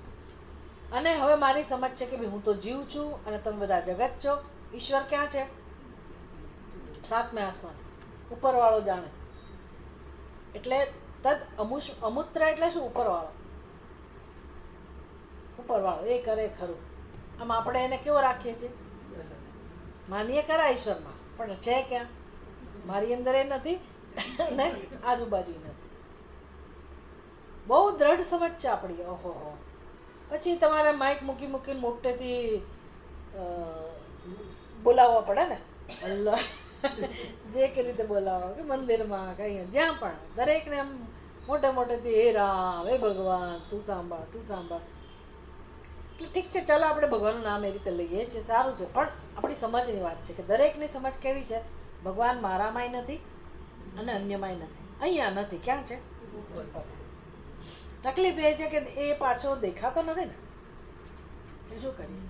Speaker 1: અને હવે મારી સમજ છે કે ભાઈ હું તો જીવ છું અને તમે બધા જગત છો. ઈશ્વર ક્યાં છે? સાતમે આસમાન, ઉપરવાળો જાણે. એટલે તદ અમૂત્ર એટલે શું? ઉપરવાળો. ઉપરવાળો એ કરે ખરું. આમ આપણે એને કેવો રાખીએ છીએ? માનીએ ખરા ઈશ્વરમાં, પણ છે ક્યાં? મારી અંદર એ નથી ને આજુબાજુ નથી. બહુ દ્રઢ સમજ છે આપણી. ઓહો. પછી તમારે માઇક મૂકીને મોટેથી બોલાવવા પડે ને, અલ્લાહ જે કે રીતે બોલાવો, કે મંદિરમાં કંઈ જ્યાં પણ દરેકને એમ મોટેથી હે રામ, હે ભગવાન, તું સાંભળ. એટલે ઠીક છે, ચાલો આપણે ભગવાનનું નામ એ રીતે લઈએ છીએ, સારું છે. પણ આપણી સમજની વાત છે કે દરેકની સમજ કેવી છે? ભગવાન મારામાંય નથી અને અન્યમાંય નથી, અહીંયા નથી. ક્યાં છે? તકલીફ એ છે કે એ પાછો દેખાતો નથી ને, એ શું કરીએ?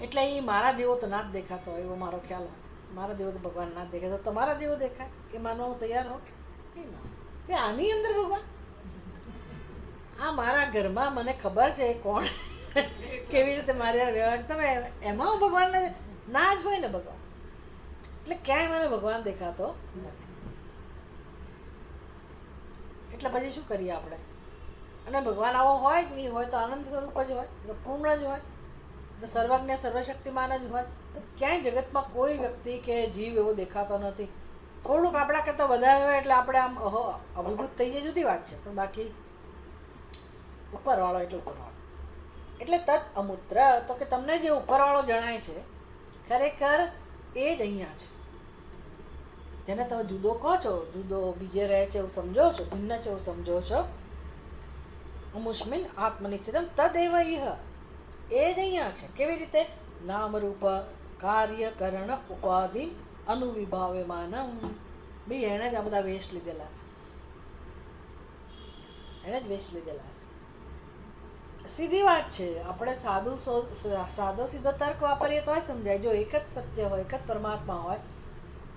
Speaker 1: એટલે એ મારા જેવો તો ના જ દેખાતો હોય એવો મારો ખ્યાલ હોય. મારા જેવો તો ભગવાન ના જ દેખાય. તો તમારા જેવો દેખાય એ માનવા હું તૈયાર હો એ ના. આની અંદર ભગવાન, આ મારા ઘરમાં મને ખબર છે કોણ કેવી રીતે મારી વ્યવહાર, તમે એમાં હું ભગવાનને ના જ હોય ને ભગવાન. એટલે ક્યાંય મને ભગવાન દેખાતો નથી. એટલે પછી શું કરીએ આપણે? અને ભગવાન આવો હોય જ નહીં હોય તો આનંદ સ્વરૂપ જ હોય, તો પૂર્ણ જ હોય, તો સર્વજ્ઞ સર્વશક્તિમાન જ હોય. તો ક્યાંય જગતમાં કોઈ વ્યક્તિ કે જીવ એવો દેખાતો નથી. થોડુંક આપણા કરતાં વધારે હોય એટલે આપણે આમ અભિભૂત થઈ જાય, જુદી વાત છે. પણ બાકી ઉપરવાળો એટલે ઉપરવાળો. એટલે તદ અમૂત્ર, તો કે તમને જે ઉપરવાળો જણાય છે ખરેખર એ જ અહીંયા છે. જેને તમે જુદો કહો છો, જુદો બીજે રહે છે એવું સમજો છો, ભિન્ન છે એવું સમજો છો, અમુષ્મિન આત્મનિશ્ચિતમ તદેવ ઇહ, એ જ અહીંયા છે. કેવી રીતે? નામ રૂપ કાર્યકરણ ઉપાધિ અનુવિભાવ્યમાનમ. ભાઈ એણે જ આ બધા વેશ લીધેલા છે, એણે જ વેશ લીધેલા છે. સીધી વાત છે. આપણે સાદો સીધો તર્ક વાપરીએ તો સમજાય. જો એક જ સત્ય હોય, એક જ પરમાત્મા હોય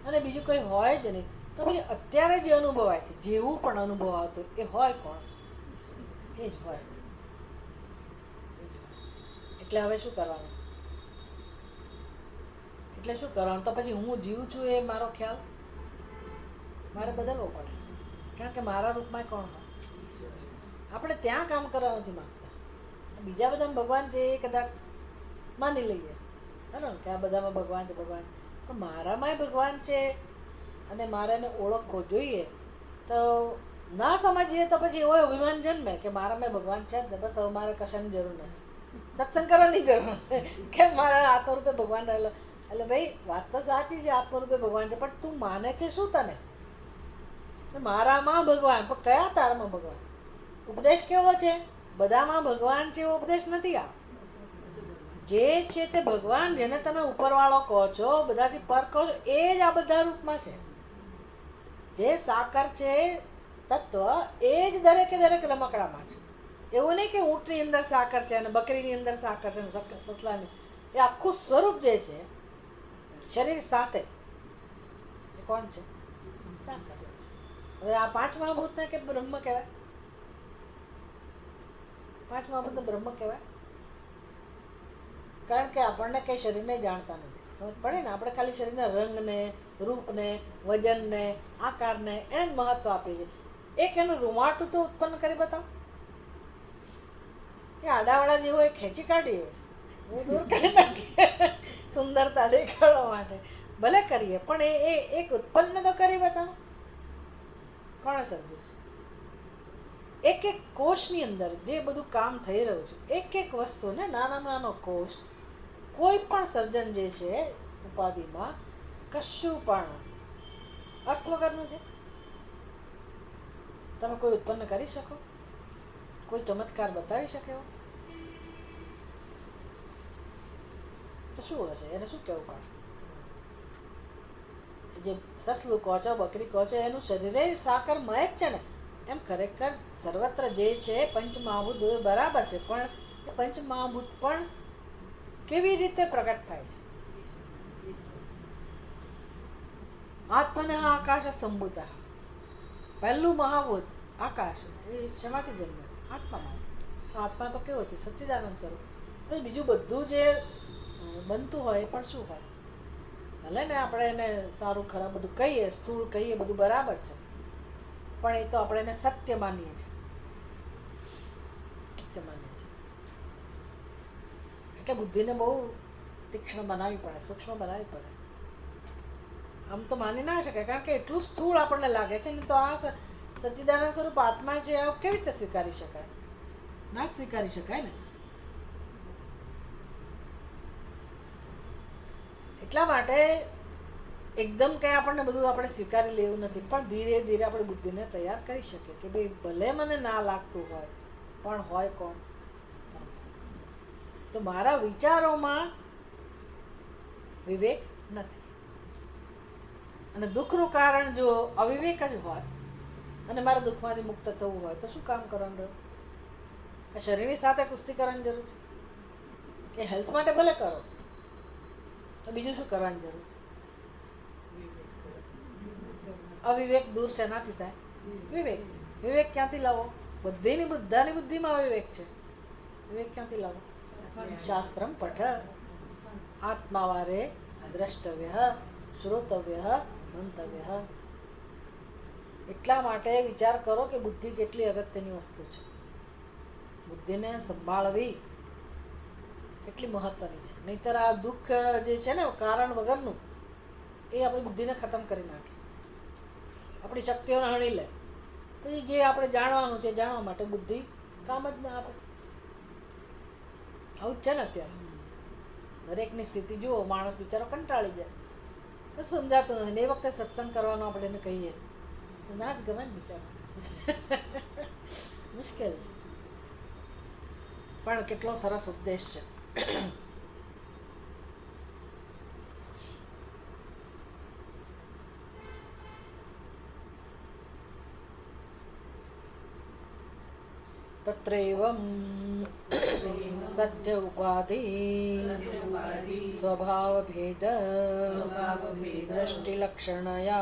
Speaker 1: અને બીજું કંઈ હોય જ નહીં, તો ભાઈ અત્યારે જે અનુભવાય છે, જેવું પણ અનુભવ આવતો એ હોય કોણ? એ જ હોય. એટલે હવે શું કરવાનું? તો પછી હું જીવ છું એ મારો ખ્યાલ મારે બદલવો પડે. કારણ કે મારા રૂપમાં કોણ હોય? આપણે ત્યાં કામ કરવા નથી માંગતા. બીજા બધામાં ભગવાન છે એ કદાચ માની લઈએ, ખરો ને, કે આ બધામાં ભગવાન છે. પણ મારામાંય ભગવાન છે અને મારે એને ઓળખવો જોઈએ. તો ના સમજીએ તો પછી એવો અભિમાન જન્મે કે મારામાં ભગવાન છે જ ને, બસ હવે મારે કશાની જરૂર નથી, સત્સંગ કરવાની જરૂર કે મારા આત્મરૂપે ભગવાન રહેલો. એટલે ભાઈ વાત તો સાચી છે, આત્મરૂપે ભગવાન છે, પણ તું માને છે શું? તને મારામાં ભગવાન, પણ કયા તારામાં ભગવાન? ઉપદેશ કેવો છે? બધામાં ભગવાન છે એવો ઉપદેશ નથી. આ જે છે તે ભગવાન, જેને તમે ઉપરવાળો કહો છો, બધાથી પર કહો છો, એ જ આ બધા રૂપમાં છે. જે સાકર છે તત્વ, એ જ દરેકે દરેક રમકડામાં છે. એવું નહીં કે ઊંટની અંદર સાકર છે અને બકરીની અંદર સાકર છે અને સસલાની. એ આખું સ્વરૂપ જે છે શરીર સાથે એ કોણ છે? સાકર. હવે આ પાંચ મહાભૂતને કે બ્રહ્મ કહેવાય? પાંચ મહાભૂતને બ્રહ્મ કહેવાય કારણ કે આપણને કંઈ શરીરને જાણતા નથી. સમજ પડે ને? આપણે ખાલી શરીરના રંગને, રૂપને, વજનને, આકારને એને જ મહત્વ આપીએ છીએ. એક એનું રૂમાટું તો ઉત્પન્ન કરી બતાવો. એ આડાવાળા જેવો એ ખેંચી કાઢીએ, દૂર કરી નાખીએ સુંદરતા દેખાડવા માટે. ભલે કરીએ પણ એ એક ઉત્પન્ન તો કરી બતાવો. કોણે સર્જ્યું છે? એક એક કોષની અંદર જે બધું કામ થઈ રહ્યું છે, એક એક વસ્તુ ને નાનામાં નાનો કોષ, કોઈ પણ સર્જન જે છે ઉપાધિમાં કશું પણ અર્થ વગરનું છે. તમે કોઈ ઉત્પન્ન કરી શકો? કોઈ ચમત્કાર બતાવી શકે એવો? તો શું હશે? એને શું કહેવું પડે? જે સસલું કહો છો, બકરી કહો છો, એનું શરીરે સાકરમય જ છે ને. એમ ખરેખર સર્વત્ર જે છે પંચમહાભૂત બધું બરાબર છે, પણ એ પંચમહાભૂત પણ કેવી રીતે પ્રગટ થાય છે? આત્મનઃ આકાશ સંભૂત. પહેલું મહાભૂત આકાશ એ શેમાંથી જન્મે? આત્મામાં. આત્મા તો કેવો છે? સચ્ચિદાનંદ સ્વરૂપ. બીજું બધું જે બનતું હોય એ પણ શું હોય? ભલે ને આપણે એને સારું ખરાબ બધું કહીએ, સ્થૂળ કહીએ, બધું બરાબર છે, પણ એ તો આપણે એને સત્ય માનીએ છીએ. સત્ય માનીએ છીએ એટલે બુદ્ધિને બહુ તીક્ષ્ણ બનાવવી પડે, સૂક્ષ્મ બનાવવી પડે. આમ તો માની ના શકાય કારણ કે એટલું સ્થૂળ આપણને લાગે છે ને. તો આ સચ્ચિદાનંદ સ્વરૂપ આત્મા છે એવું કેવી રીતે સ્વીકારી શકાય? ના જ સ્વીકારી શકાય ને. એટલા માટે એકદમ કંઈ આપણને બધું આપણે સ્વીકારી લેવું નથી, પણ ધીરે ધીરે આપણે બુદ્ધિને તૈયાર કરી શકીએ કે ભાઈ ભલે મને ના લાગતું હોય પણ હોય કોણ? તો મારા વિચારોમાં વિવેક નથી અને દુઃખનું કારણ જો અવિવેક જ હોય અને મારે દુઃખમાંથી મુક્ત થવું હોય તો શું કામ કરવાનું રહ્યું? આ શરીરની સાથે કુસ્તી કરવાની જરૂર છે? એ હેલ્થ માટે ભલે કરો, તો બીજું શું કરવાની જરૂર છે? અવિવેક દૂર શેનાથી થાય? વિવેક. વિવેક ક્યાંથી લાવો? બધાની બુદ્ધિમાં અવિવેક છે. વિવેક ક્યાંથી લાવો? શાસ્ત્રમ પઠ આત્માવારે દ્રષ્ટવ્ય શ્રોતવ્ય મંતવ્ય. એટલા માટે વિચાર કરો કે બુદ્ધિ કેટલી અગત્યની વસ્તુ છે. બુદ્ધિને સંભાળવી કેટલી મહત્વની છે. નહીંતર આ દુઃખ જે છે ને કારણ વગરનું એ આપણી બુદ્ધિને ખતમ કરી નાખે, આપણી શક્તિઓને હણી લે. પછી જે આપણે જાણવાનું છે જાણવા માટે બુદ્ધિ કામ જ ના આપે. આવું જ છે ને અત્યારે દરેકની સ્થિતિ જુઓ. માણસ બિચારો કંટાળી જાય, કશું સમજાતું નથી. એ વખતે સત્સંગ કરવાનો આપણે એને કહીએ ના જ ગમે ને બિચારો. મુશ્કેલ છે પણ કેટલો સરસ ઉપદેશ છે. तत्रैवं सत्य उपाधि स्वभावभेद दृष्टिलक्षणया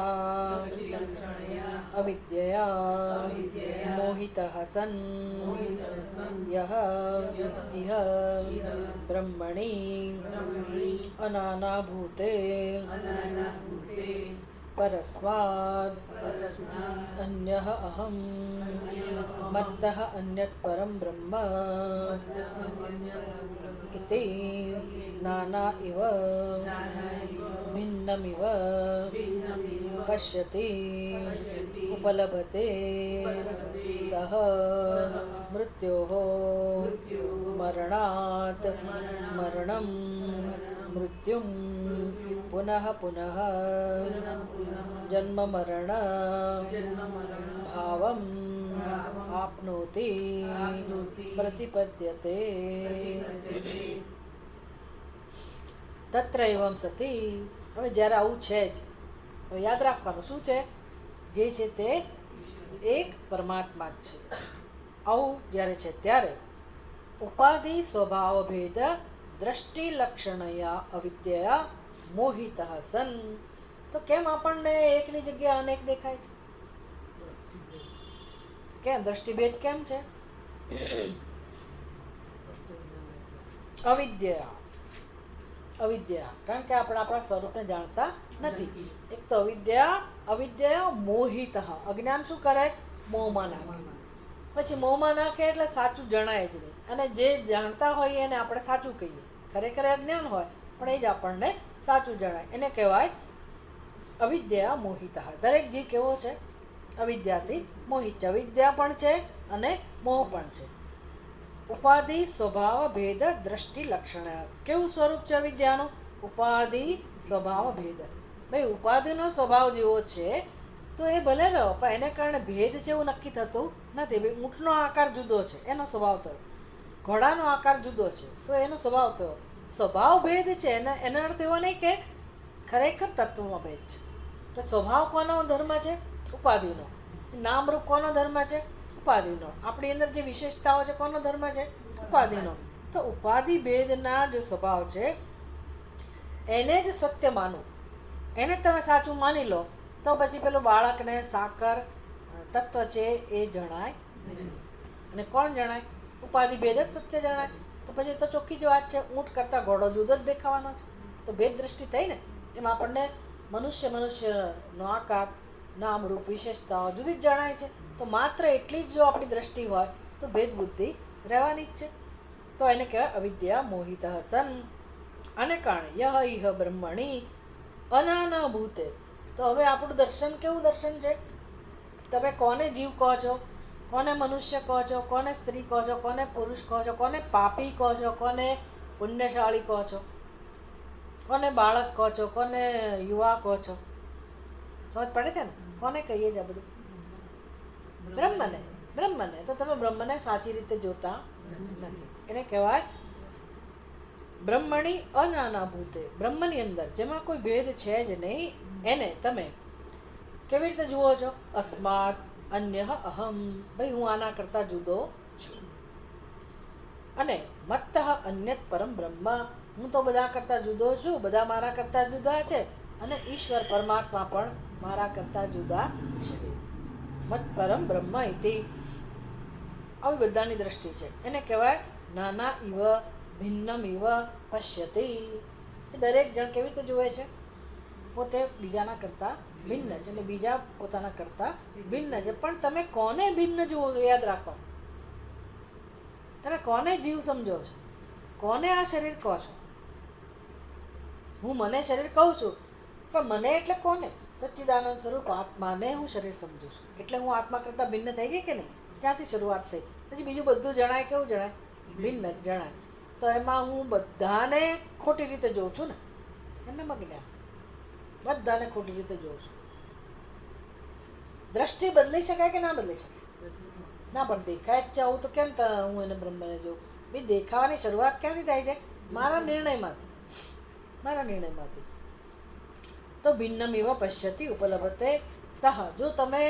Speaker 1: अविद्यया मोहितः सन् यः इह ब्रह्मणि अनानाभूते परस्माद् अन्यः अहं मत्तः अन्यत् परं ब्रह्म इति नाना इव भिन्नमिव पश्यति उपलभते सः मृत्योः मरणात् मरणं मृत्युं पुनः पुनः जन्म मरण भावम् आप्नोति प्रतिपद्यते तत्र एवं सति. હવે જ્યારે આવું છે જ, હવે યાદ રાખવાનું શું છે? જે છે તે એક પરમાત્મા જ છે. આવું જ્યારે છે ત્યારે ઉપાધિ સ્વભાવ ભેદ દ્રષ્ટિ લક્ષણયા અવિદ્યા મોહિત સન. તો કેમ આપણને એકની જગ્યાએ અનેક દેખાય છે? કેમ દ્રષ્ટિભેદ કેમ છે? અવિદ્યા. કારણ કે આપણે આપણા સ્વરૂપને જાણતા નથી. એક તો અવિદ્યા મોહિત. અજ્ઞાન શું કરે? મોહમાં નાખે. પછી મોહમાં નાખે એટલે સાચું જણાય જ નહીં. અને જે જાણતા હોય એને આપણે સાચું કહીએ. ખરેખર અજ્ઞાન હોય પણ એ જ આપણને સાચું જણાય. એને કહેવાય અવિદ્યા મોહિત. દરેક જીવ કેવો છે? અવિદ્યાથી મોહિત છે. અવિદ્યા પણ છે અને મોહ પણ છે. ઉપાધિ સ્વભાવ ભેદ દ્રષ્ટિ લક્ષણ. કેવું સ્વરૂપ છે અવિદ્યાનું? ઉપાધિ સ્વભાવ ભેદ. ભાઈ ઉપાધિનો સ્વભાવ જેવો છે તો એ ભલે રહ્યો પણ એને કારણે ભેદ છે એવું નક્કી થતું નથી. ભાઈ ઊંટનો આકાર જુદો છે એનો સ્વભાવ થયો, ઘોડાનો આકાર જુદો છે તો એનો સ્વભાવ થયો. સ્વભાવ ભેદ છે એનો અર્થ એવો નહીં કે ખરેખર તત્વમાં ભેદ છે. તો સ્વભાવ કોનો ધર્મ છે? ઉપાધિનો. નામરૂપ કોનો ધર્મ છે? ઉપાધિનો. આપણી અંદર જે વિશેષતાઓ છે કોનો ધર્મ છે? ઉપાધિનો. તો ઉપાધિ ભેદના જે સ્વભાવ છે એને જ સત્ય માનવું, એને તમે સાચું માની લો તો પછી પેલું બાળકને સાકર તત્વ છે એ જણાય નહીં. અને કોણ જણાય? ઉપાધિ ભેદ જ સત્ય જણાય. તો પછી તો ચોખ્ખી જ વાત છે, ઊંટ કરતાં ઘોડો જુદો જ દેખાવાનો છે. તો ભેદ દ્રષ્ટિ થઈ ને. એમ આપણને મનુષ્યનો આકાર, નામ, રૂપ, વિશેષતાઓ જુદી જ જણાય છે. તો માત્ર એટલી જ જો આપણી દ્રષ્ટિ હોય તો ભેદ બુદ્ધિ રહેવાની જ છે. તો એને કહેવાય અવિદ્યા મોહિત સન. આને કારણે યહ ઇહ બ્રહ્મણી અનાના ભૂતે. તો હવે આપણું દર્શન કેવું દર્શન છે? તમે કોને જીવ કહો છો, કોને મનુષ્ય કહો છો, કોને સ્ત્રી કહો છો, કોને પુરુષ કહો છો, કોને પાપી કહો છો, કોને પુણ્યશાળી કહો છો, કોને બાળક કહો છો, કોને યુવા કહો છો? સમજ પડે છે ને? કોને કહીએ છીએ આ બધું? બ્રહ્મને. તો તમે બ્રહ્મને સાચી રીતે જોતા નથી. એને કહેવાય બ્રહ્મણી અનાના ભૂતે. બ્રહ્મની અંદર જેમાં કોઈ ભેદ છે જ નહીં એને તમે કેવી રીતે જુઓ છો? અસ્માત અન્ય અહમ. ભાઈ હું આના કરતાં જુદો છું. અને મત્ત અન્યત પરમ બ્રહ્મ. હું તો બધા કરતાં જુદો છું, બધા મારા કરતાં જુદા છે. અને ઈશ્વર પરમાત્મા પણ મારા કરતાં જુદા છે. મત પરમ બ્રહ્મ ઇતિ. આવી બધાની દ્રષ્ટિ છે. એને કહેવાય નાના ઇવ ભિન્નમ ઇવ પશ્યતિ. દરેક જણ કેવી રીતે જુએ છે? પોતે બીજાના કરતાં ભિન્ન છે અને બીજા પોતાના કરતાં ભિન્ન છે. પણ તમે કોને ભિન્ન જુઓ છો? યાદ રાખો. તમે કોને જીવ સમજો છો? કોને આ શરીર કહો છો? હું મને શરીર કહું છું પણ મને એટલે કોને? સચ્ચિદાનંદ સ્વરૂપ આત્માને હું શરીર સમજું છું. એટલે હું આત્મા કરતાં ભિન્ન થઈ ગઈ કે નહીં? ત્યાંથી શરૂઆત થઈ. પછી બીજું બધું જણાય. કેવું જણાય? ભિન્ન જ જણાય. તો એમાં હું બધાને ખોટી રીતે જોઉં છું ને. એને મગ્ન બધાને ખોટી રીતે જોઉં છું. દ્રષ્ટિ બદલી શકાય કે ના બદલી શકાય? ના, પણ દેખાય જ છે આવું તો કેમ હું એને બ્રહ્મને જોઉં? ભાઈ દેખાવાની શરૂઆત ક્યાંથી થાય છે? મારા નિર્ણયમાંથી. તો ભિન્નમ એવ પશ્યતિ ઉપલબ્ધતે સહ. જો તમે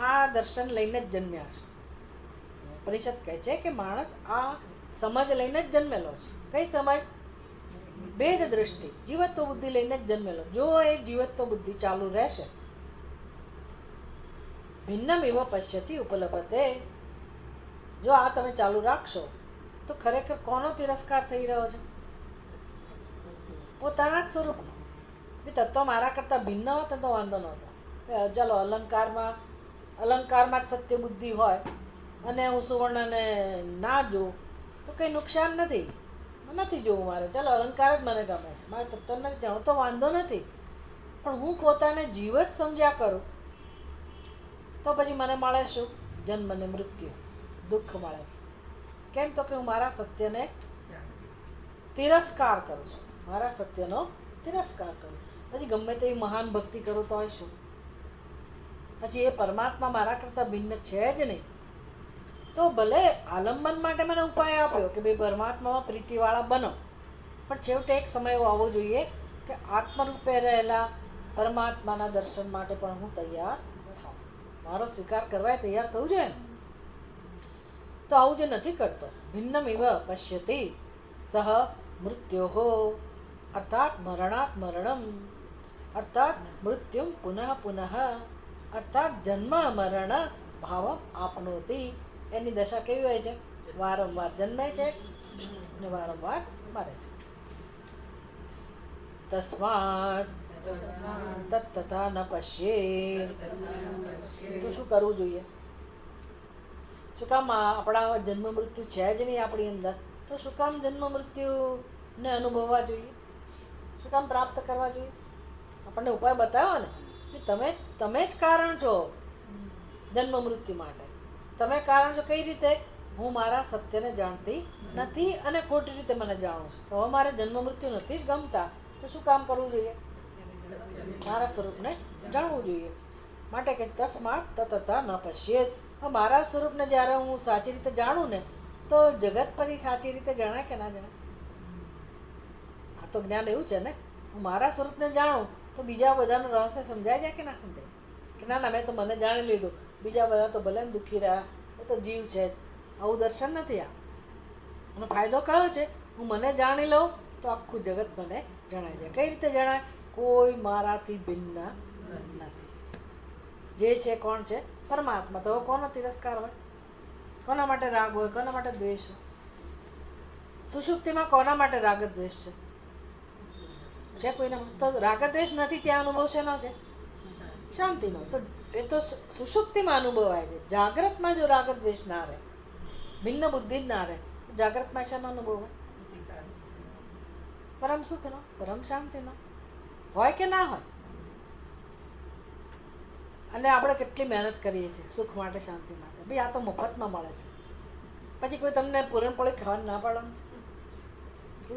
Speaker 1: આ દર્શન લઈને જ જન્મ્યા છો, પરિષદ કહે છે કે માણસ આ સમજ લઈને જ જન્મેલો છે. કઈ સમજ? ભેદ દ્રષ્ટિ, જીવત્વ બુદ્ધિ લઈને જ જન્મેલો. જો એ જીવત્વ બુદ્ધિ ચાલુ રહેશે, ભિન્નમ એવ પશ્યતિ ઉપલબ્ધતે, જો આ તમે ચાલુ રાખશો તો ખરેખર કોનો તિરસ્કાર થઈ રહ્યો છે? પોતાના જ સ્વરૂપનો. તત્વ મારા કરતાં ભિન્ન હોત તો વાંધો નહોતો. ચાલો અલંકારમાં જ સત્ય બુદ્ધિ હોય અને હું સુવર્ણને ના જોઉં તો કંઈ નુકસાન નથી જોવું મારે. ચાલો અલંકાર જ મને ગમે છે, મારે તત્વ નથી જાણવું તો વાંધો નથી. પણ હું પોતાને જીવ જ સમજ્યા કરું તો પછી મને મળે શું? જન્મ ને મૃત્યુ, દુઃખ મળે છે. કેમ? તો કે હું મારા સત્યને તિરસ્કાર કરું છું. મારા સત્યનો તિરસ્કાર કરું. પછી ગમે તેવી મહાન ભક્તિ કરું તો શું? પછી એ પરમાત્મા મારા કરતાં ભિન્ન છે જ નહીં. તો ભલે આલંબન માટે મને ઉપાય આપ્યો કે ભાઈ પરમાત્મામાં પ્રીતિવાળા બનો, પણ છેવટે એક સમય એવો આવવો જોઈએ કે આત્મરૂપે રહેલા પરમાત્માના દર્શન માટે પણ હું તૈયાર થાઉં. મારો સ્વીકાર કરવા તૈયાર થવું જોઈએ ને. તો આવું જે નથી કરતો, ભિન્નમિવ પશ્યતિ સહ મૃત્યોઃ અર્થાત મરણાત મરણમ અર્થાત મૃત્યુમ પુનઃ પુનઃ અર્થાત જન્મ મરણ ભાવમ આપનોતિ. એની દશા કેવી હોય છે? વારંવાર જન્મે છે અને વારંવાર મરે છે. તસ્માત તત્તથા ન પશ્યેત. તો શું કરવું જોઈએ? શું કામ આપણા જન્મ મૃત્યુ છે જ નહીં આપણી અંદર, તો શું કામ જન્મ મૃત્યુને અનુભવવા જોઈએ? શું કામ પ્રાપ્ત કરવા જોઈએ? આપણને ઉપાય બતાવો ને કે તમે જ કારણ છો જન્મ મૃત્યુ માટે. તમે કારણ છો કઈ રીતે? હું મારા સત્યને જાણતી નથી અને ખોટી રીતે મને જાણું છું. તો હવે મારે જન્મ મૃત્યુ નથી જ ગમતા, તો શું કામ કરવું જોઈએ? મારા સ્વરૂપને જાણવું જોઈએ. માટે કે તસ્માત તતતા ન પશ્યેત. મારા સ્વરૂપને જ્યારે હું સાચી રીતે જાણું ને તો જગત પછી સાચી રીતે જણાય કે ના જણાય? આ તો જ્ઞાન એવું છે ને, હું મારા સ્વરૂપને જાણું તો બીજા બધાનું રહસ્ય સમજાય જાય કે ના સમજાય? કે ના ના મેં તો મને જાણી લીધું, બીજા બધા તો ભલે ને દુઃખી રહ્યા, એ તો જીવ છે. આવું દર્શન નથી. આનો ફાયદો કયો છે? હું મને જાણી લઉં તો આખું જગત મને જણાય જાય. કઈ રીતે જણાય? કોઈ મારાથી ભિન્ન નથી. જે છે કોણ છે? પરમાત્મા. તો કોનો તિરસ્કાર હોય? કોના માટે રાગ હોય? કોના માટે દ્વેષ હોય? સુષુપ્તિમાં કોના માટે રાગ દ્વેષ છે? છે કોઈના? તો રાગ દ્વેષ નથી ત્યાં અનુભવ શેનો છે? શાંતિનો. તો એ તો સુષુપ્તિમાં અનુભવાય છે. જાગ્રતમાં જો રાગ દ્વેષ ના રહે, ભિન્ન બુદ્ધિ જ ના રહે, તો જાગ્રતમાં શેનો અનુભવ હોય? પરમ સુખનો, પરમ શાંતિનો હોય કે ના હોય? અને આપણે કેટલી મહેનત કરીએ છીએ સુખ માટે, શાંતિ માટે. ભાઈ આ તો મફતમાં મળે છે. પછી કોઈ તમને પૂરણપોળી ખાવાનું ના પાડવાનું છે?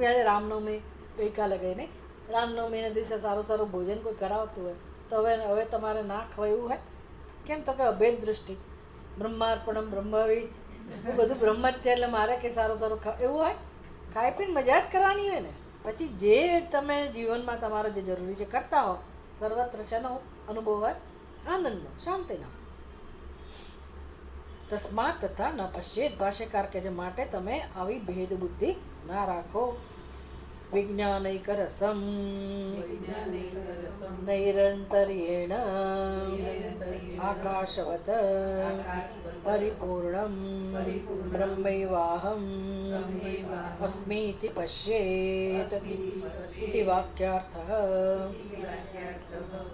Speaker 1: આજે રામનવમી ગઈકાલે ગઈ નહીં, રામનવમીના દિવસે સારું સારું ભોજન કોઈ કરાવતું હોય તો હવે તમારે ના ખવાય એવું હોય? કેમ? તો કે અભેદ દૃષ્ટિ, બ્રહ્માર્પણમ બ્રહ્મવી, એ બધું બ્રહ્મ જ છે એટલે મારે કે સારું સારું એવું હોય? ખાઈ પીને મજા જ કરવાની હોય ને. પછી જે તમે જીવનમાં તમારે જે જરૂરી છે કરતા હો, સર્વત્ર શેનો અનુભવ હોય? આનંદનો, શાંતિનો. તસ્માત તથા ન પશ્યેત. ભાષ્યકાર કે છે માટે તમે આવી ભેદ બુદ્ધિ ના રાખો. વિજ્ઞાનૈક રસમ નૈરંતર્યેણ આકાશવત પરિપૂર્ણમ બ્રહ્મૈવાહમ અસ્મીતિ પશ્યેત ઇતિ વાક્યાર્થ.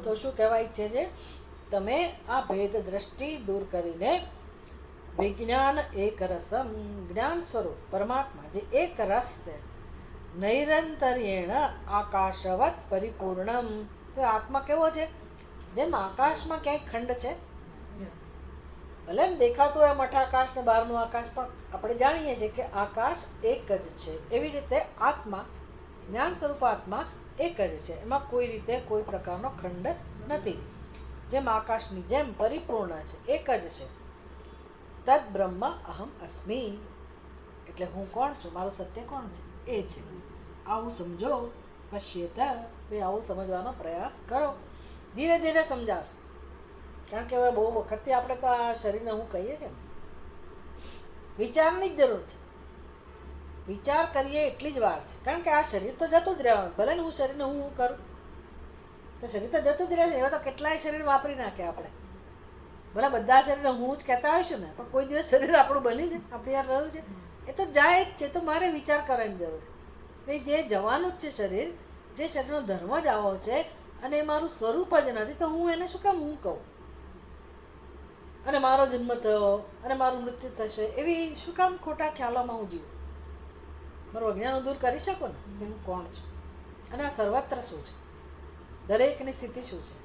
Speaker 1: તો શું કહેવા ઈચ્છે છે? તમે આ ભેદ દ્રષ્ટિ દૂર કરીને વિજ્ઞાન એક રસમ, જ્ઞાન સ્વરૂપ પરમાત્મા જે એક રસ છે, નૈરંતર્યેણ આકાશવત પરિપૂર્ણમ. તો આત્મા કેવો છે? જેમ આકાશમાં ક્યાંય ખંડ છે? ભલે ને દેખાતું હોય મઠાકાશ ને બહારનું આકાશ, પણ આપણે જાણીએ છીએ કે આકાશ એક જ છે. એવી રીતે આત્મા, જ્ઞાન સ્વરૂપ આત્મા એક જ છે. એમાં કોઈ રીતે કોઈ પ્રકારનો ખંડ નથી. જેમ આકાશની જેમ પરિપૂર્ણ છે, એક જ છે. તદ બ્રહ્મ અહમ અસ્મિ. એટલે હું કોણ છું? મારું સત્ય કોણ છે? એ છે. આવું સમજો. પશ્યેત. ભાઈ આવું સમજવાનો પ્રયાસ કરો. ધીરે ધીરે સમજાશો. કારણ કે હવે બહુ વખતથી આપણે તો આ શરીરને હું કહીએ છીએ ને, વિચારની જ જરૂર છે. વિચાર કરીએ એટલી જ વાર છે. કારણ કે આ શરીર તો જતું જ રહેવાનું. ભલે ને હું શરીરને હું કરું તો શરીર તો જતું જ રહે છે. એવા તો કેટલાય શરીર વાપરી નાખે આપણે. ભલે બધા શરીરને હું જ કહેતા હોઈશું ને, પણ કોઈ દિવસ શરીર આપણું બન્યું છે? આપણે યાર રહ્યું છે? એ તો જાય જ છે. તો મારે વિચાર કરવાની જરૂર છે. ભાઈ જે જવાનું જ છે શરીર, જે શરીરનો ધર્મ જ આવો છે અને એ મારું સ્વરૂપ જ નથી, તો હું એને શું કામ હું કહું? અને મારો જન્મ થયો અને મારું મૃત્યુ થશે, એવી શું કામ ખોટા ખ્યાલોમાં હું જીવું? મારું અજ્ઞાન દૂર કરી શકો ને કે હું કોણ છું. અને આ સર્વત્ર શું છે? દરેકની સ્થિતિ શું છે?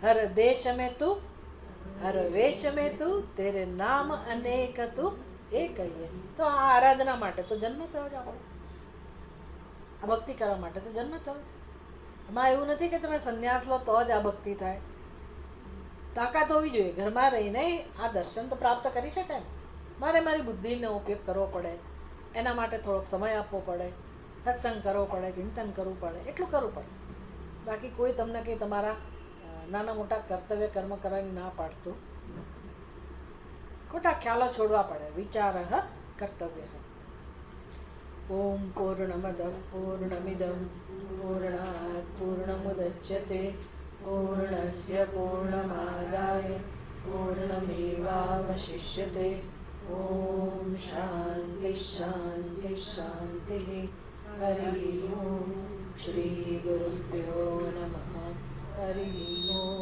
Speaker 1: હર દેશ મેં તું, હર વેશ મેં તું, તેરે નામ અનેક તું એ કહીએ. તો આ આરાધના માટે તો જન્મ થયો છે આપણો. આ ભક્તિ કરવા માટે તો જન્મ થયો છે. એમાં એવું નથી કે તમે સંન્યાસ લો તો જ આ ભક્તિ થાય. તાકાત હોવી જોઈએ. ઘરમાં રહીને આ દર્શન તો પ્રાપ્ત કરી શકાય ને. મારે મારી બુદ્ધિનો ઉપયોગ કરવો પડે, એના માટે થોડોક સમય આપવો પડે, સત્સંગ કરવો પડે, ચિંતન કરવું પડે, એટલું કરવું પડે. બાકી કોઈ તમને કંઈ તમારા નાના મોટા કર્તવ્ય કર્મ કરવાની ના પાડતું નથી. ખોટા ખ્યાલો છોડવા પડે. વિચાર કર્તવ્ય. ઓમ પૂર્ણમદ પૂર્ણમિદમ પૂર્ણાત પૂર્ણમુદચ્યતે પૂર્ણસ્ય પૂર્ણમાદાય પૂર્ણમેવાવશિષ્યતે. ઓમ શાંતિ શાંતિ શાંતિ. હરિ ઓમ. શ્રી ગુરુભ્યો નમઃ. હરિ ઓમ.